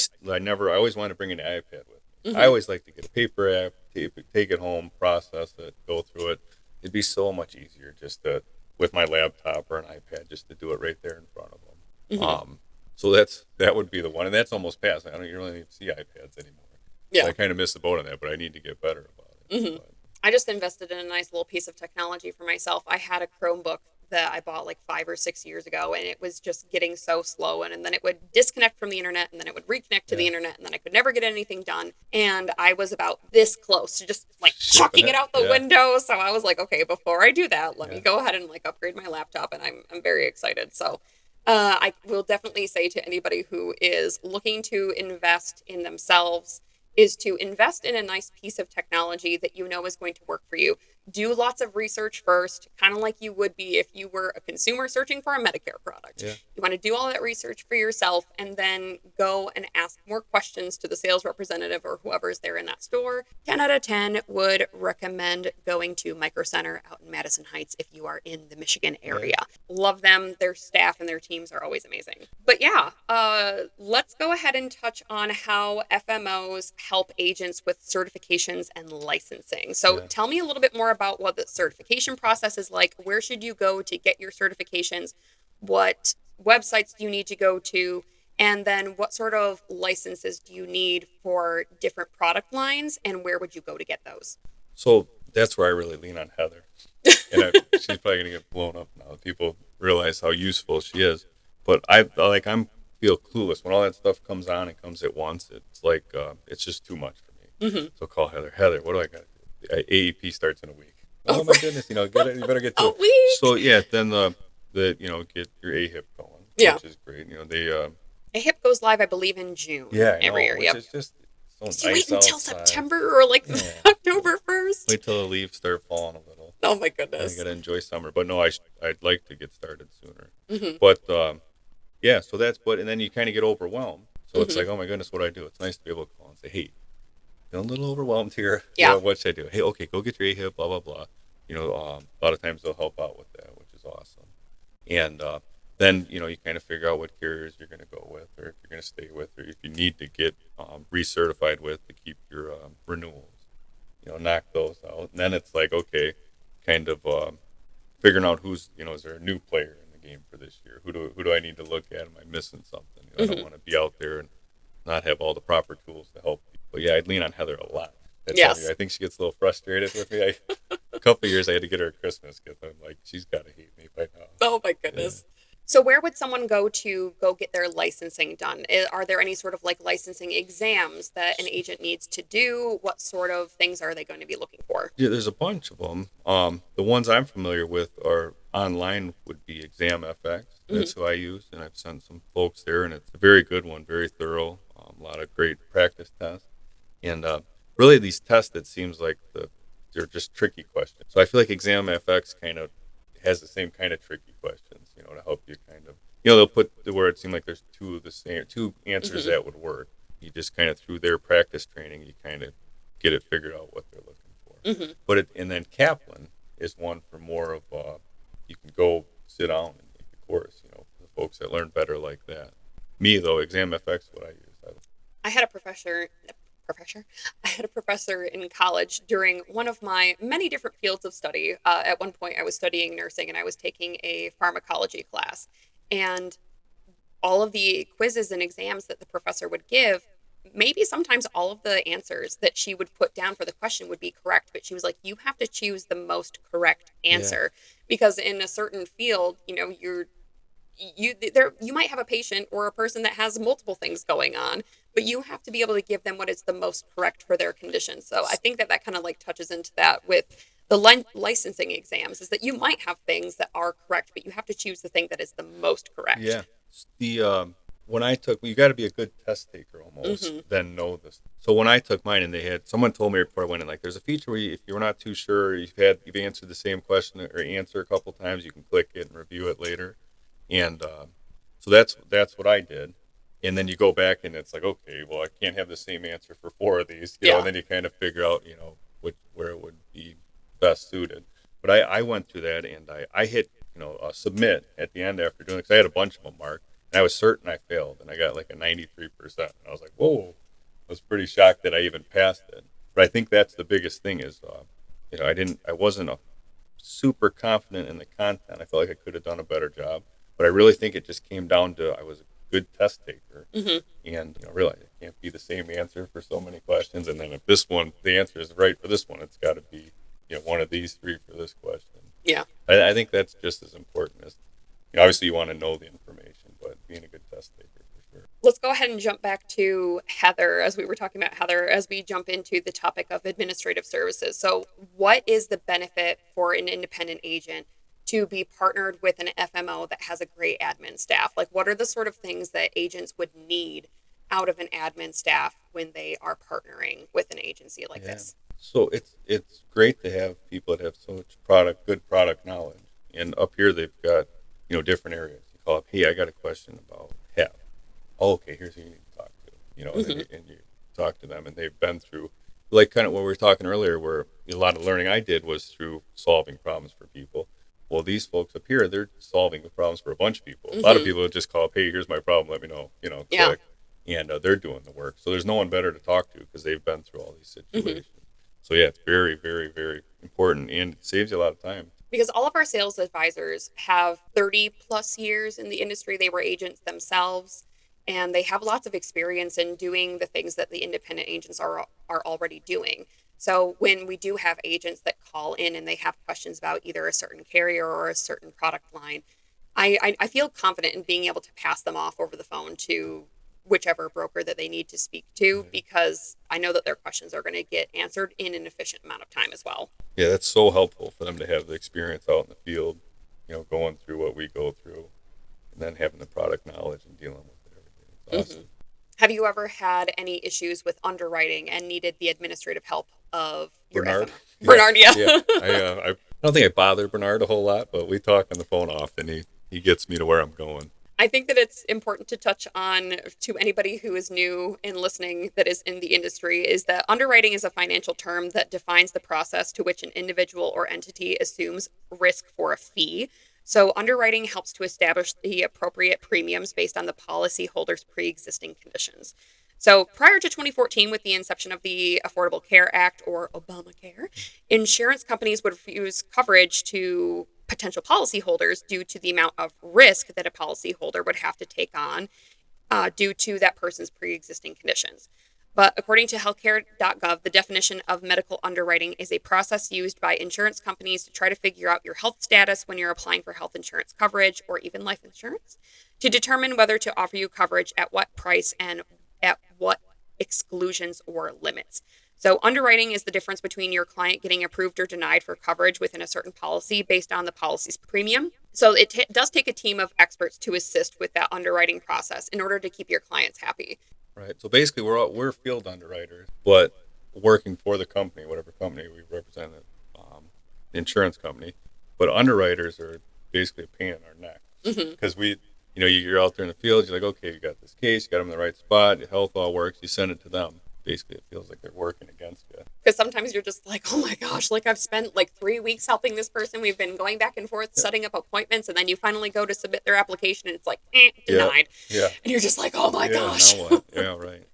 always wanted to bring an iPad with me. I always like to get a paper app, take it home, process it, go through it. It'd be so much easier just to with my laptop or an iPad just to do it right there in front of them. So that would be the one, and that's almost past. I don't really need to see iPads anymore. Yeah. So I kind of missed the boat on that, but I need to get better about it. I just invested in a nice little piece of technology for myself. I had a Chromebook that I bought like 5 or 6 years ago, and it was just getting so slow. And then it would disconnect from the internet, and then it would reconnect to the internet, and then I could never get anything done. And I was about this close to just like chucking it out the window. So I was like, okay, before I do that, let me go ahead and like upgrade my laptop. And I'm very excited. So I will definitely say to anybody who is looking to invest in themselves is to invest in a nice piece of technology that you know is going to work for you. Do lots of research first, kind of like you would be if you were a consumer searching for a Medicare product. Yeah. You want to do all that research for yourself and then go and ask more questions to the sales representative or whoever's there in that store. 10 out of 10 would recommend going to Micro Center out in Madison Heights if you are in the Michigan area. Love them. Their staff and their teams are always amazing. But yeah, let's go ahead and touch on how FMOs help agents with certifications and licensing. So tell me a little bit more about what the certification process is like. Where should you go to get your certifications? What websites do you need to go to? And then what sort of licenses do you need for different product lines? And where would you go to get those? So that's where I really lean on Heather. And she's probably going to get blown up now. People realize how useful she is. But I'm feel clueless. When all that stuff comes on and comes at once, it's like, it's just too much for me. So call Heather. Heather, what do I got to do? AEP starts in a week. Oh my goodness, you better get to a week. So then the get your AHIP going, which is great. AHIP goes live, I believe, in June. Every year. Which is just so nice. So you wait until September or like October 1st. Wait till the leaves start falling a little. Oh my goodness. I gotta enjoy summer, but no, I'd like to get started sooner. But so that's and then you kind of get overwhelmed. So it's like, oh my goodness, what do I do? It's nice to be able to call and say, hey, feeling a little overwhelmed here. Yeah. What should I do? Hey, okay, go get your AHIP, blah, blah, blah. A lot of times they'll help out with that, which is awesome. And then, you kind of figure out what carriers you're going to go with, or if you're going to stay with, or if you need to get recertified with to keep your renewals. Knock those out. And then it's like, okay, kind of figuring out who's, is there a new player in the game for this year? Who do I need to look at? Am I missing something? I don't want to be out there and not have all the proper tools to help you. But yeah, I'd lean on Heather a lot. I tell you, Yes. I think she gets a little frustrated with me. A couple of years, I had to get her a Christmas gift. I'm like, she's got to hate me by now. Oh my Yeah. goodness. So where would someone go to go get their licensing done? Are there any sort of like licensing exams that an agent needs to do? What sort of things are they going to be looking for? Yeah, there's a bunch of them. The ones I'm familiar with are online would be Exam FX. Hmm. That's who I use, and I've sent some folks there, and it's a very good one, very thorough. A lot of great practice tests, and really these tests. It seems like they're just tricky questions. So I feel like Exam FX kind of has the same kind of tricky questions, to help you kind of, they'll put where it seemed like there's two answers Hmm. that would work. You just kind of through their practice training, you kind of get it figured out what they're looking for. Hmm. And then Kaplan is one for more of you can go sit down and take the course. For the folks that learn better like that. Me though, Exam FX is what I use. I had a professor. I had a professor in college during one of my many different fields of study. At one point, I was studying nursing and I was taking a pharmacology class. And all of the quizzes and exams that the professor would give, maybe sometimes all of the answers that she would put down for the question would be correct, but she was like, you have to choose the most correct Yeah. answer because in a certain field, you might have a patient or a person that has multiple things going on, but you have to be able to give them what is the most correct for their condition. So I think that kind of like touches into that with the licensing exams is that you might have things that are correct, but you have to choose the thing that is the most correct. Yeah. The when I took, you got to be a good test taker almost, Hmm. then know this. So when I took mine, and they had someone told me before I went in, like, there's a feature where if you're not too sure, you've answered the same question or answer a couple times, you can click it and review it later. And so that's what I did. And then you go back and it's like, okay, well, I can't have the same answer for four of these, Yeah. and then you kind of figure out, where it would be best suited. But I went through that and I hit, submit at the end after doing it because I had a bunch of them marked and I was certain I failed and I got like a 93%. And I was like, whoa, I was pretty shocked that I even passed it. But I think that's the biggest thing is, I wasn't super confident in the content. I felt like I could have done a better job, but I really think it just came down to I was a good test taker, Hmm. and realize it can't be the same answer for so many questions. And then if this one, the answer is right for this one, it's got to be one of these three for this question. Yeah. I think that's just as important as obviously you want to know the information, but being a good test taker for sure. Let's go ahead and jump back to Heather as we were talking about Heather as we jump into the topic of administrative services. So, what is the benefit for an independent agent to be partnered with an FMO that has a great admin staff? Like, what are the sort of things that agents would need out of an admin staff when they are partnering with an agency like Yeah. this? So it's great to have people that have so much good product knowledge. And up here they've got different areas. You call up, hey, I got a question about HEP. Oh, okay, here's who you need to talk to. And, then Hmm. you talk to them, and they've been through like kind of what we were talking earlier, where a lot of learning I did was through solving problems for people. Well, these folks up here, they're solving the problems for a bunch of people. A lot of Hmm. people would just call up, hey, here's my problem, let me know, Yeah. click, and they're doing the work. So there's no one better to talk to because they've been through all these Hmm. situations. So yeah, it's very, very, very important, and it saves you a lot of time. Because all of our sales advisors have 30 plus years in the industry. They were agents themselves and they have lots of experience in doing the things that the independent agents are already doing. So when we do have agents that call in and they have questions about either a certain carrier or a certain product line, I feel confident in being able to pass them off over the phone to whichever broker that they need to speak to Yeah. because I know that their questions are going to get answered in an efficient amount of time as well. Yeah, that's so helpful for them to have the experience out in the field, going through what we go through, and then having the product knowledge and dealing with it every day. It's Hmm. awesome. Have you ever had any issues with underwriting and needed the administrative help of your Bernard? FMO? Yeah, Bernard, yeah. yeah. I don't think I bother Bernard a whole lot, but we talk on the phone often. He gets me to where I'm going. I think that it's important to touch on to anybody who is new and listening that is in the industry is that underwriting is a financial term that defines the process to which an individual or entity assumes risk for a fee. So underwriting helps to establish the appropriate premiums based on the policyholder's pre-existing conditions. So prior to 2014, with the inception of the Affordable Care Act or Obamacare, insurance companies would refuse coverage to potential policyholders due to the amount of risk that a policyholder would have to take on due to that person's pre-existing conditions. But according to healthcare.gov, the definition of medical underwriting is a process used by insurance companies to try to figure out your health status when you're applying for health insurance coverage or even life insurance, to determine whether to offer you coverage at what price and at what exclusions or limits. So, underwriting is the difference between your client getting approved or denied for coverage within a certain policy based on the policy's premium. So, it does take a team of experts to assist with that underwriting process in order to keep your clients happy. Right. So basically, we're field underwriters, but working for the company, whatever company we represent, the insurance company. But underwriters are basically a pain in our neck because you're out there in the field. You're like, okay, you got this case, you got them in the right spot, your health all works. You send it to them. Basically, it feels like they're working against you. Because sometimes you're just like, oh my gosh, like I've spent like 3 weeks helping this person. We've been going back and forth, setting up appointments, and then you finally go to submit their application and it's like, denied. Yeah. And you're just like, oh my gosh. Now what? Yeah, right.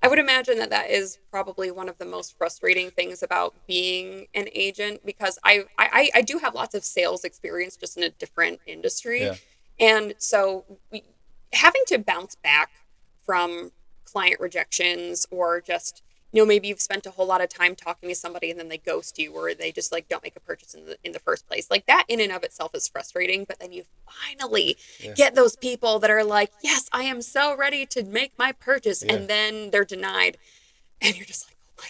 I would imagine that is probably one of the most frustrating things about being an agent, because I do have lots of sales experience just in a different industry. Yeah. And so having to bounce back from client rejections, or just, maybe you've spent a whole lot of time talking to somebody and then they ghost you, or they just like don't make a purchase in the first place. Like that in and of itself is frustrating, but then you finally get those people that are like, yes, I am so ready to make my purchase. And then they're denied. And you're just like, oh my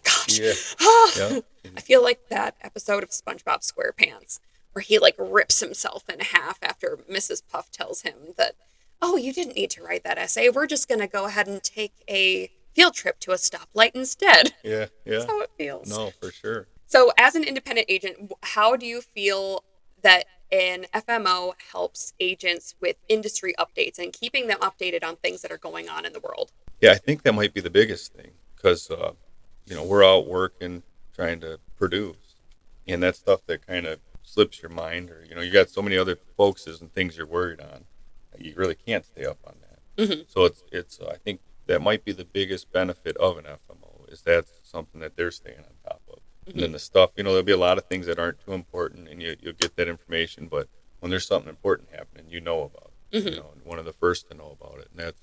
gosh. I feel like that episode of SpongeBob SquarePants where he like rips himself in half after Mrs. Puff tells him that, oh, you didn't need to write that essay. We're just going to go ahead and take a field trip to a stoplight instead. Yeah. That's how it feels. No, for sure. So as an independent agent, how do you feel that an FMO helps agents with industry updates and keeping them updated on things that are going on in the world? Yeah, I think that might be the biggest thing because, we're out working, trying to produce, and that stuff that kind of slips your mind, or, you got so many other focuses and things you're worried on. You really can't stay up on that. Mm-hmm. So it's I think that might be the biggest benefit of an FMO, is that's something that they're staying on top of. Mm-hmm. And then the stuff, there'll be a lot of things that aren't too important, and you'll get that information. But when there's something important happening, you know about it. Mm-hmm. And one of the first to know about it, and that's,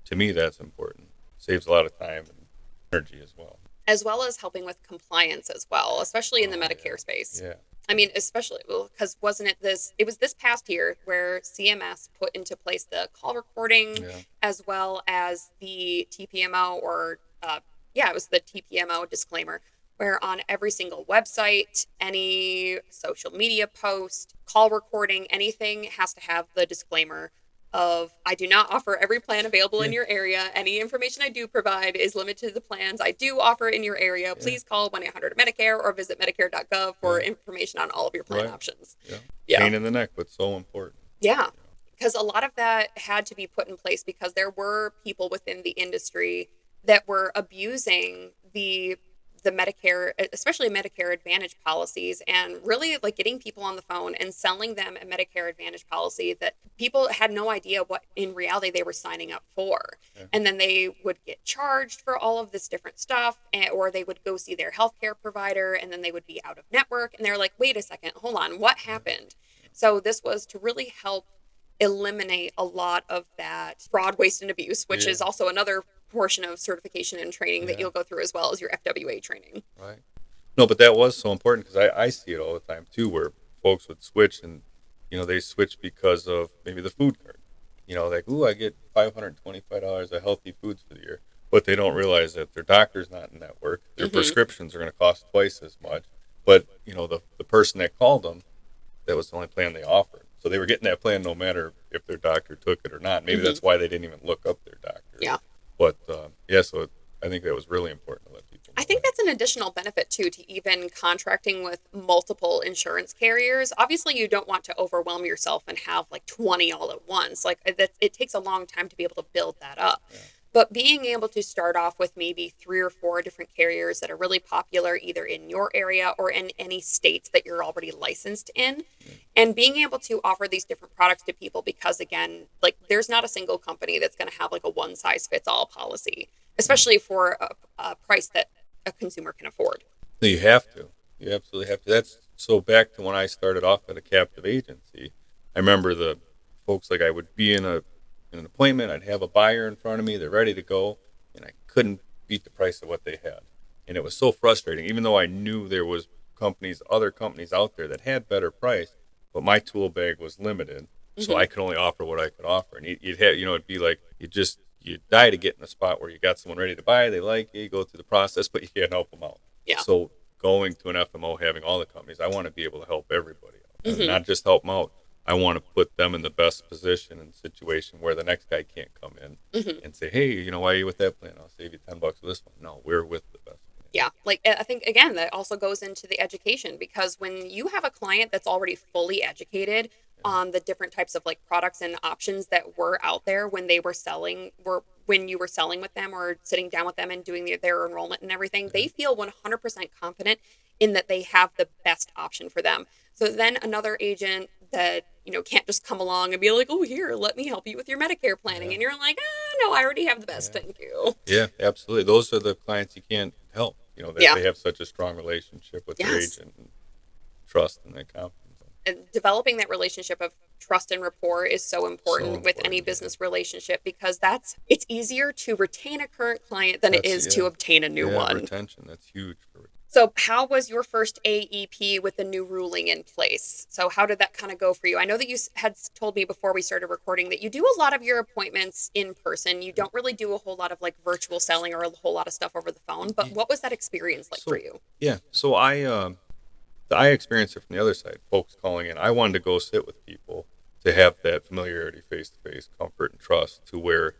to me, that's important. Saves a lot of time and energy as well. As well as helping with compliance as well, especially in the Medicare space. Yeah. I mean, especially because it was this past year where CMS put into place the call recording as well as the TPMO, it was the TPMO disclaimer, where on every single website, any social media post, call recording, anything has to have the disclaimer of, I do not offer every plan available in your area. Any information I do provide is limited to the plans I do offer in your area. Please call 1-800-MEDICARE or visit medicare.gov for information on all of your plan options. Yeah. Pain in the neck, but so important. Yeah. Because a lot of that had to be put in place because there were people within the industry that were abusing the Medicare, especially Medicare Advantage policies, and really like getting people on the phone and selling them a Medicare Advantage policy that people had no idea what in reality they were signing up for. And then they would get charged for all of this different stuff, or they would go see their healthcare provider and then they would be out of network. And they're like, wait a second, hold on, what happened? So this was to really help eliminate a lot of that fraud, waste, and abuse, which is also another portion of certification and training that you'll go through, as well as your FWA training. Right. No, but that was so important because I see it all the time too, where folks would switch and, they switch because of maybe the food card. Like, ooh, I get $525 of healthy foods for the year. But they don't realize that their doctor's not in network. Their prescriptions are going to cost twice as much. But, the person that called them, that was the only plan they offered. So they were getting that plan no matter if their doctor took it or not. Maybe that's why they didn't even look up their doctor. Yeah. But, so I think that was really important to let people know. I think that's an additional benefit, too, to even contracting with multiple insurance carriers. Obviously, you don't want to overwhelm yourself and have like 20 all at once. Like it takes a long time to be able to build that up. Yeah. But being able to start off with maybe 3 or 4 different carriers that are really popular either in your area or in any states that you're already licensed in, and being able to offer these different products to people, because again, like there's not a single company that's going to have like a one size fits all policy, especially for a price that a consumer can afford. No, you have to. You absolutely have to. That's so back to when I started off at a captive agency. I remember the folks, like I would be in an appointment. I'd have a buyer in front of me. They're ready to go, and I couldn't beat the price of what they had. And it was so frustrating, even though I knew there was other companies out there that had better price, but my tool bag was limited, so Hmm. I could only offer what I could offer. And you'd have, it'd be like you die to get in a spot where you got someone ready to buy, they like you go through the process, but you can't help them out. Yeah. So going to an FMO, having all the companies, I want to be able to help everybody out, and Hmm. not just help them out. I want to put them in the best position and situation where the next guy can't come in Hmm. and say, hey, why are you with that plan? I'll save you $10 for this one. No, we're with the best plan. Yeah. Like, I think, again, that also goes into the education, because when you have a client that's already fully educated Yeah. on the different types of like products and options that were out there when they were selling, when you were selling with them or sitting down with them and doing their enrollment and everything, Yeah. they feel 100% confident in that they have the best option for them. So then another agent that, can't just come along and be like, oh, here, let me help you with your Medicare planning. Yeah. And you're like, no, I already have the best. Yeah. Thank you. Yeah, absolutely. Those are the clients you can't help. That Yeah. they have such a strong relationship with their Yes. agent and trust and that confidence. And developing that relationship of trust and rapport is so So important with any important. Yeah. business relationship, because it's easier to retain a current client than it That's is to obtain a new one. retention. That's huge for retention. So how was your first AEP with the new ruling in place? So how did that kind of go for you? I know that you had told me before we started recording that you do a lot of your appointments in person. You don't really do a whole lot of like virtual selling or a whole lot of stuff over the phone, but what was that experience like for So you? yeah, so I experienced it from the other side. Folks calling in, I wanted to go sit with people to have that familiarity, face to face, comfort and trust, to where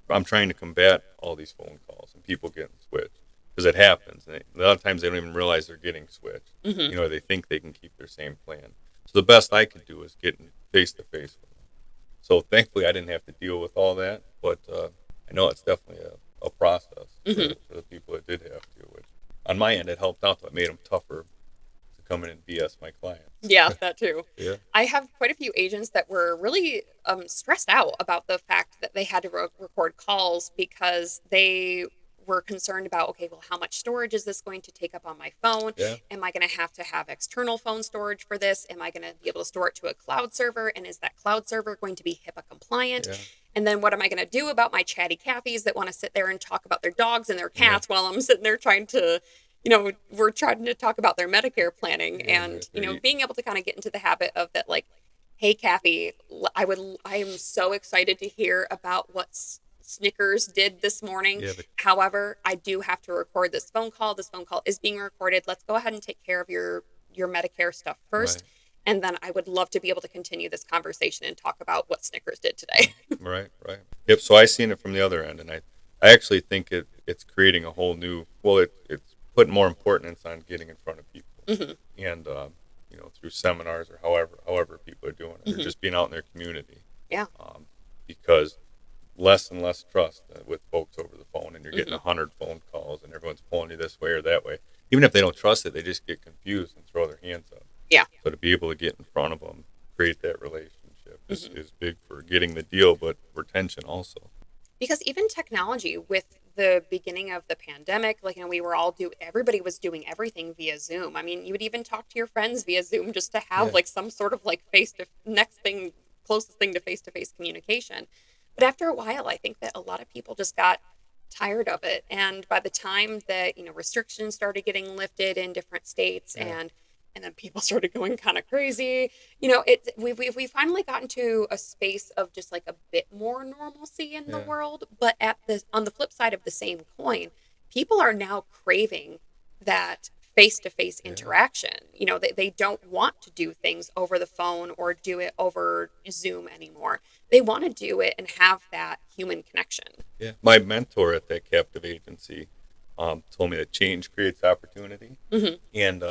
I'm trying to combat all these phone calls and people getting switched, because it happens. And a lot of times they don't even realize they're getting switched. Hmm. They think they can keep their same plan. So the best I could do is get face to face with them. So thankfully I didn't have to deal with all that, but I know it's definitely a process Hmm. for the people that did have to. Which on my end it helped out, but it made them tougher to come in and BS my clients. Yeah, that too. Yeah. I have quite a few agents that were really stressed out about the fact that they had to record calls because they were concerned about, okay, well, how much storage is this going to take up on my phone? Yeah. Am I going to have external phone storage for this? Am I going to be able to store it to a cloud server? And is that cloud server going to be HIPAA compliant? Yeah. And then what am I going to do about my chatty Cathy's that want to sit there and talk about their dogs and their Yeah. cats while I'm sitting there trying to, we're trying to talk about their Medicare planning, Yeah, and, they're- being able to kind of get into the habit of that, like, hey, Kathy, I am so excited to hear about what Snickers did this morning. Yeah. However, I do have to record this phone call. This phone call is being recorded. Let's go ahead and take care of your Medicare stuff first. Right. And then I would love to be able to continue this conversation and talk about what Snickers did today. Right. Yep. So I seen it from the other end, and I actually think it's creating a whole new. Well, it's putting more importance on getting in front of people, Hmm. and through seminars or however people are doing it, or Hmm. just being out in their community. Yeah. Because less and less trust with folks over the phone, and you're getting Hmm. 100 phone calls, and everyone's pulling you this way or that way. Even if they don't trust it, they just get confused and throw their hands up. Yeah. So to be able to get in front of them, create that relationship is, Mhm. is big for getting the deal, but retention also. Because even technology, with the beginning of the pandemic, like, everybody was doing everything via Zoom. I mean, you would even talk to your friends via Zoom just to have Yeah. like some sort of like closest thing to face communication. But after a while, I think that a lot of people just got tired of it. And by the time that, restrictions started getting lifted in different states, Yeah. and then people started going kind of crazy, we finally gotten to a space of just like a bit more normalcy in the Yeah. world. But on the flip side of the same coin, people are now craving that face-to-face Yeah. interaction. They don't want to do things over the phone or do it over Zoom anymore. They want to do it and have that human connection. Yeah. My mentor at that captive agency told me that change creates opportunity. Hmm. And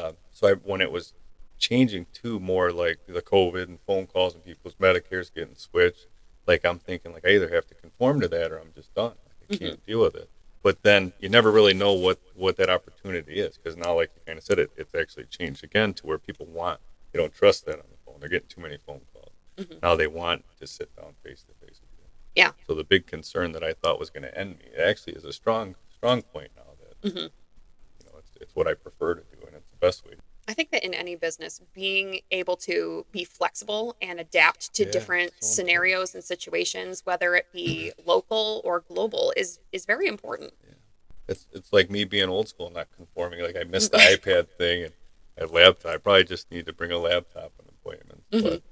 when it was changing to more like the COVID and phone calls and people's Medicare's getting switched, like I'm thinking like I either have to conform to that or I'm just done. Like, I can't deal with it. But then you never really know what that opportunity is, because now, like you kind of said, it's actually changed again to where people they don't trust that on the phone. They're getting too many phone calls. Hmm. Now they want to sit down face to face with you. Yeah. So the big concern that I thought was going to end me, it actually is a strong point now that Hmm. it's what I prefer to do, and it's the best way. I think that in any business, being able to be flexible and adapt to Yeah, different so important. scenarios and situations, whether it be local or global, is very important. Yeah. It's like me being old school, not conforming. Like I missed the iPad thing and a laptop. I probably just need to bring a laptop on appointments, Hmm. but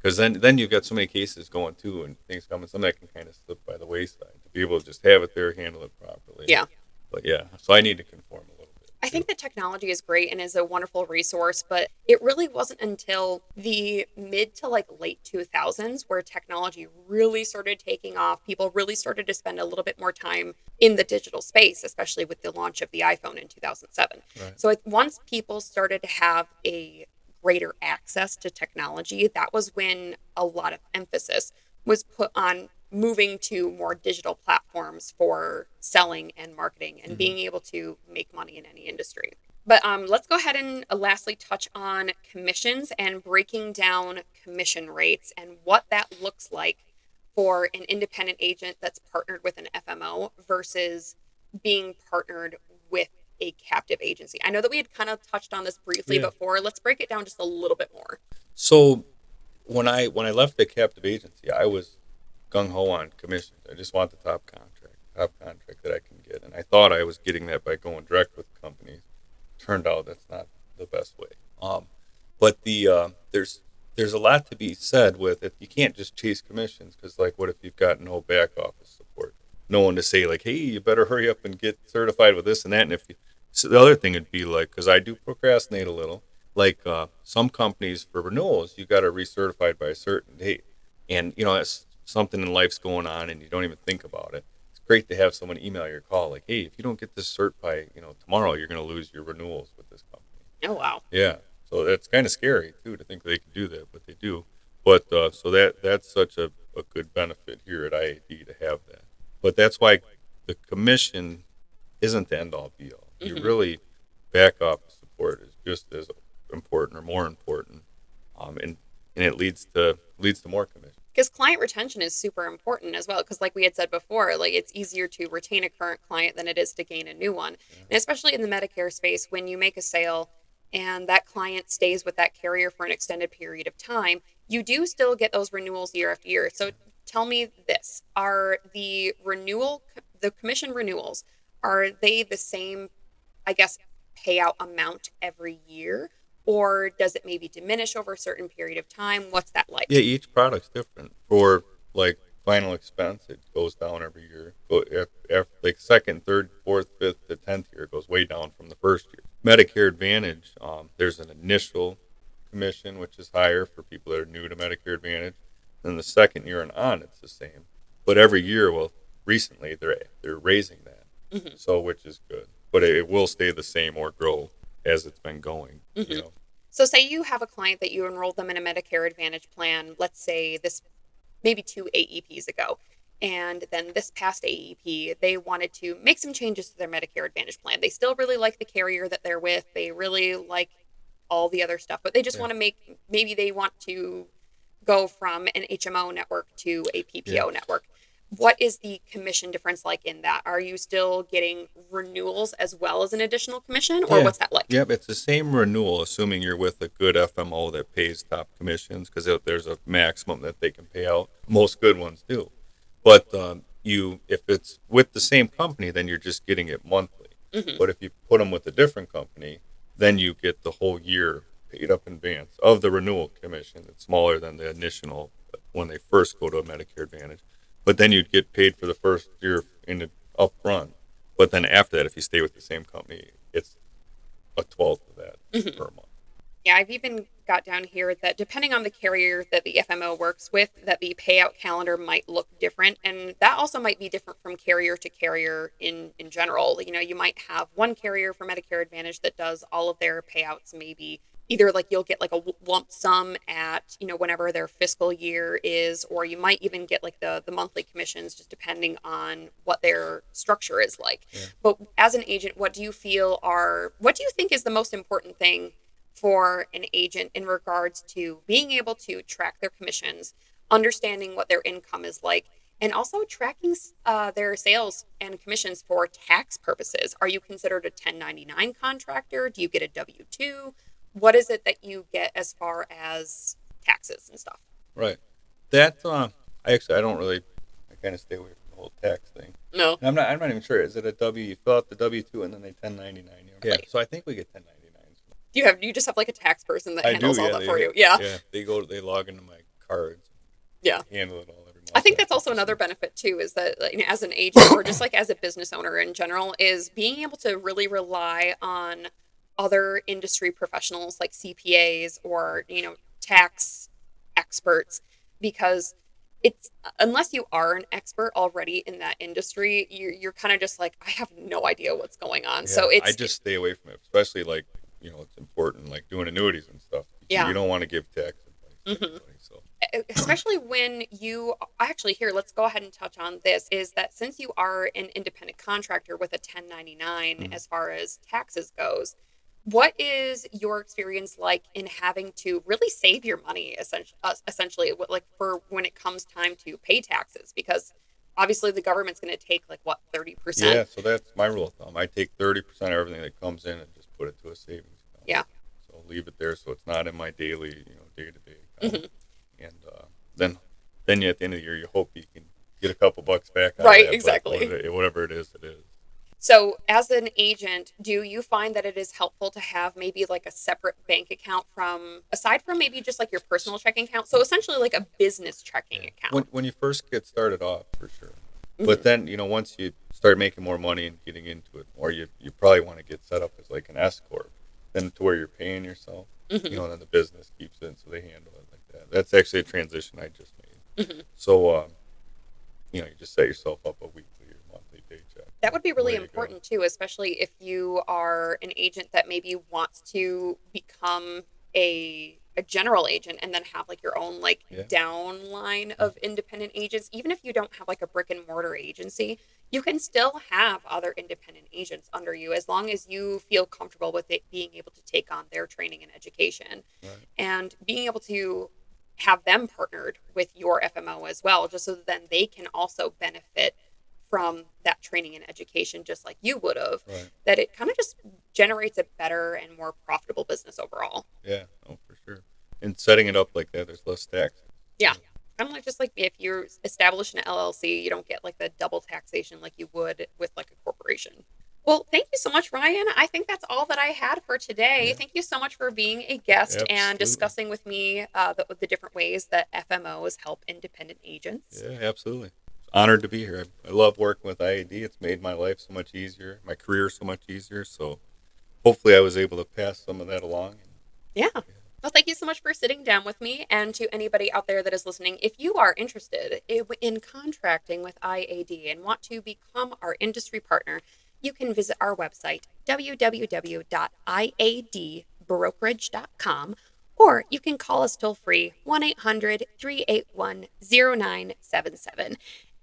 because then you've got so many cases going too, and things coming. Some that can kind of slip by the wayside to be able to just have it there, handle it properly. Yeah. But yeah, so I need to conform a little bit I too. think that technology is great and is a wonderful resource, but it really wasn't until the mid to like late 2000s where technology really started taking off. People really started to spend a little bit more time in the digital space, especially with the launch of the iPhone in 2007. Right. So once people started to have a greater access to technology, that was when a lot of emphasis was put on moving to more digital platforms for selling and marketing and Mm-hmm. being able to make money in any industry. But let's go ahead and lastly touch on commissions and breaking down commission rates and what that looks like for an independent agent that's partnered with an FMO versus being partnered with a captive agency. I know that we had kind of touched on this briefly Yeah. before. Let's break it down just a little bit more. So when I left the captive agency, I was gung ho on commissions. I just want the top contract that I can get, and I thought I was getting that by going direct with companies. Turned out that's not the best way. But there's a lot to be said with it. You can't just chase commissions because like what if you've got no back office support, no one to say like, hey, you better hurry up and get certified with this and that. And if you, so the other thing would be like, because I do procrastinate a little. Like some companies for renewals, you got to recertified by a certain date, and that's something in life's going on, and you don't even think about it. It's great to have someone email your call like, hey, if you don't get this cert by tomorrow, you're going to lose your renewals with this company. Oh, wow. Yeah, so that's kind of scary too to think they can do that, but they do. But so that's such a good benefit here at IAD to have that. But that's why the commission isn't the end all be all. You Hmm. really back office support is just as important or more important, and it leads to more commission. Because client retention is super important as well, because like we had said before, like it's easier to retain a current client than it is to gain a new one, Yeah. and especially in the Medicare space, when you make a sale and that client stays with that carrier for an extended period of time, you do still get those renewals year after year. So tell me this, are the commission renewals, are they the same, I guess, payout amount every year, or does it maybe diminish over a certain period of time? What's that Yeah, like? each product's different. For like final expense, it goes down every year. After like second, third, fourth, fifth, to 10th year, it goes way down from the first year. Medicare Advantage, there's an initial commission which is higher for people that are new to Medicare Advantage. Then the second year and on, it's the same. But every year, well, recently they're raising that, Hmm. so which is good. But it will stay the same or grow as it's been going. Hmm. So, say you have a client that you enrolled them in a Medicare Advantage plan, let's say this maybe two AEPs ago, and then this past AEP, they wanted to make some changes to their Medicare Advantage plan. They still really like the carrier that they're with, they really like all the other stuff, but they just Yeah. want to maybe they want to go from an HMO network to a Yeah. PPO network. What is the commission difference like in that? Are you still getting renewals as well as an additional commission, or Yeah. what's that like? Yep. It's the same renewal, assuming you're with a good FMO that pays top commissions, because there's a maximum that they can pay out. Most good ones do, but if it's with the same company, then you're just getting it monthly. Hmm. But if you put them with a different company, then you get the whole year paid up in advance of the renewal commission. It's smaller than the initial when they first go to a Medicare Advantage, but then you'd get paid for the first year in the upfront. But then after that, if you stay with the same company, it's a twelfth of that Hmm. per month. Yeah, I've even got down here that depending on the carrier that the FMO works with, that the payout calendar might look different, and that also might be different from carrier to carrier in general. You know, you might have one carrier for Medicare Advantage that does all of their payouts maybe either like you'll get like a lump sum at, whenever their fiscal year is, or you might even get like the monthly commissions just depending on what their structure is like. Yeah. But as an agent, what do you think is the most important thing for an agent in regards to being able to track their commissions, understanding what their income is like, and also tracking their sales and commissions for tax purposes? Are you considered a 1099 contractor? Do you get a W 2? what is it that you get as far as taxes and stuff? Right. That I don't really. I kind of stay away from the whole tax thing. No, And I'm not even sure. Is it a W? You fill out the W-2 and then they 1099 you. Yeah. really. So I think we get 1099s. You just have like a tax person that I do. handles all Yeah. that for you? Yeah. Yeah. They log into my cards. Yeah. Handle it all every month. I think that's also another benefit too, is that like, as an agent or just like as a business owner in general, is being able to really rely on other industry professionals like CPAs or, tax experts, because it's, unless you are an expert already in that industry, you're kind of just like, I have no idea what's going on. Yeah. So I just stay away from it, especially like it's important like doing annuities and stuff. yeah. You don't want to give tax advice to Mhm. anybody. So Especially when you actually, here, let's go ahead and touch on this, is that since you are an independent contractor with a 1099 Mhm. as far as taxes goes, what is your experience like in having to really save your money essentially, like for when it comes time to pay taxes, because obviously the government's going to take like what, 30%. yeah, so that's my rule of thumb. I take 30% of everything that comes in and just put it to a savings account. Yeah. So leave it there so it's not in my daily, day to day account. Hmm. And then you, at the end of the year, you hope you can get a couple bucks back out Right, of that. exactly. But whatever it is, it is. So, as an agent, do you find that it is helpful to have maybe like a separate bank account from, aside from maybe just like your personal checking account? So, essentially, like a business checking Yeah. account. When you first get started off, for sure. But Mhm. then, once you start making more money and getting into it more, you probably want to get set up as like an S corp, then to where you're paying yourself, Mhm. and then the business keeps it, so they handle it like that. That's actually a transition I just made. Mhm. So, you just set yourself up a weekly or monthly paycheck. That would be really Away you go. important too, especially if you are an agent that maybe wants to become a general agent and then have like your own like Yeah. downline of independent agents. Even if you don't have like a brick and mortar agency, you can still have other independent agents under you as long as you feel comfortable with it being able to take on their training and education Right. and being able to have them partnered with your FMO as well, just so that then they can also benefit from that training and education just like you would have, Right. that it kind of just generates a better and more profitable business overall. Yeah. Oh, for sure. And setting it up like that, there's less tax. Yeah. Kind of like just like if you're established an LLC, you don't get like the double taxation like you would with like a corporation. Well, thank you so much, Ryan. I think that's all that I had for today. Yeah. Thank you so much for being a guest and Absolutely. discussing with me the different ways that FMOs help independent agents. Yeah, absolutely. Honored to be here. I love working with IAD. It's made my life so much easier, my career so much easier. So hopefully I was able to pass some of that along. Yeah. Well, thank you so much for sitting down with me. And to anybody out there that is listening, if you are interested in contracting with IAD and want to become our industry partner, you can visit our website, www.iadbrokerage.com, or you can call us toll free 1-800-381-0977.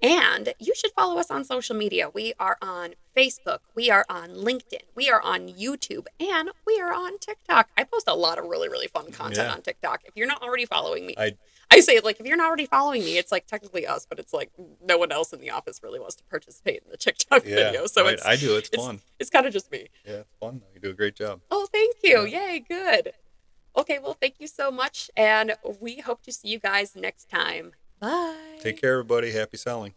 And you should follow us on social media. We are on Facebook, we are on LinkedIn, we are on YouTube, and we are on TikTok. I post a lot of really, really fun content Yeah. on TikTok. If you're not already following me, I I say it like, if you're not already following me, it's like technically us, but it's like no one else in the office really wants to participate in the TikTok yeah, video. So right. I do. It's it's fun. it's kind of just me. Yeah, it's fun. You do a great job. Oh, thank you. Yeah. Yay, good. Okay, well, thank you so much, and we hope to see you guys next time. Bye. Take care, everybody. Happy selling.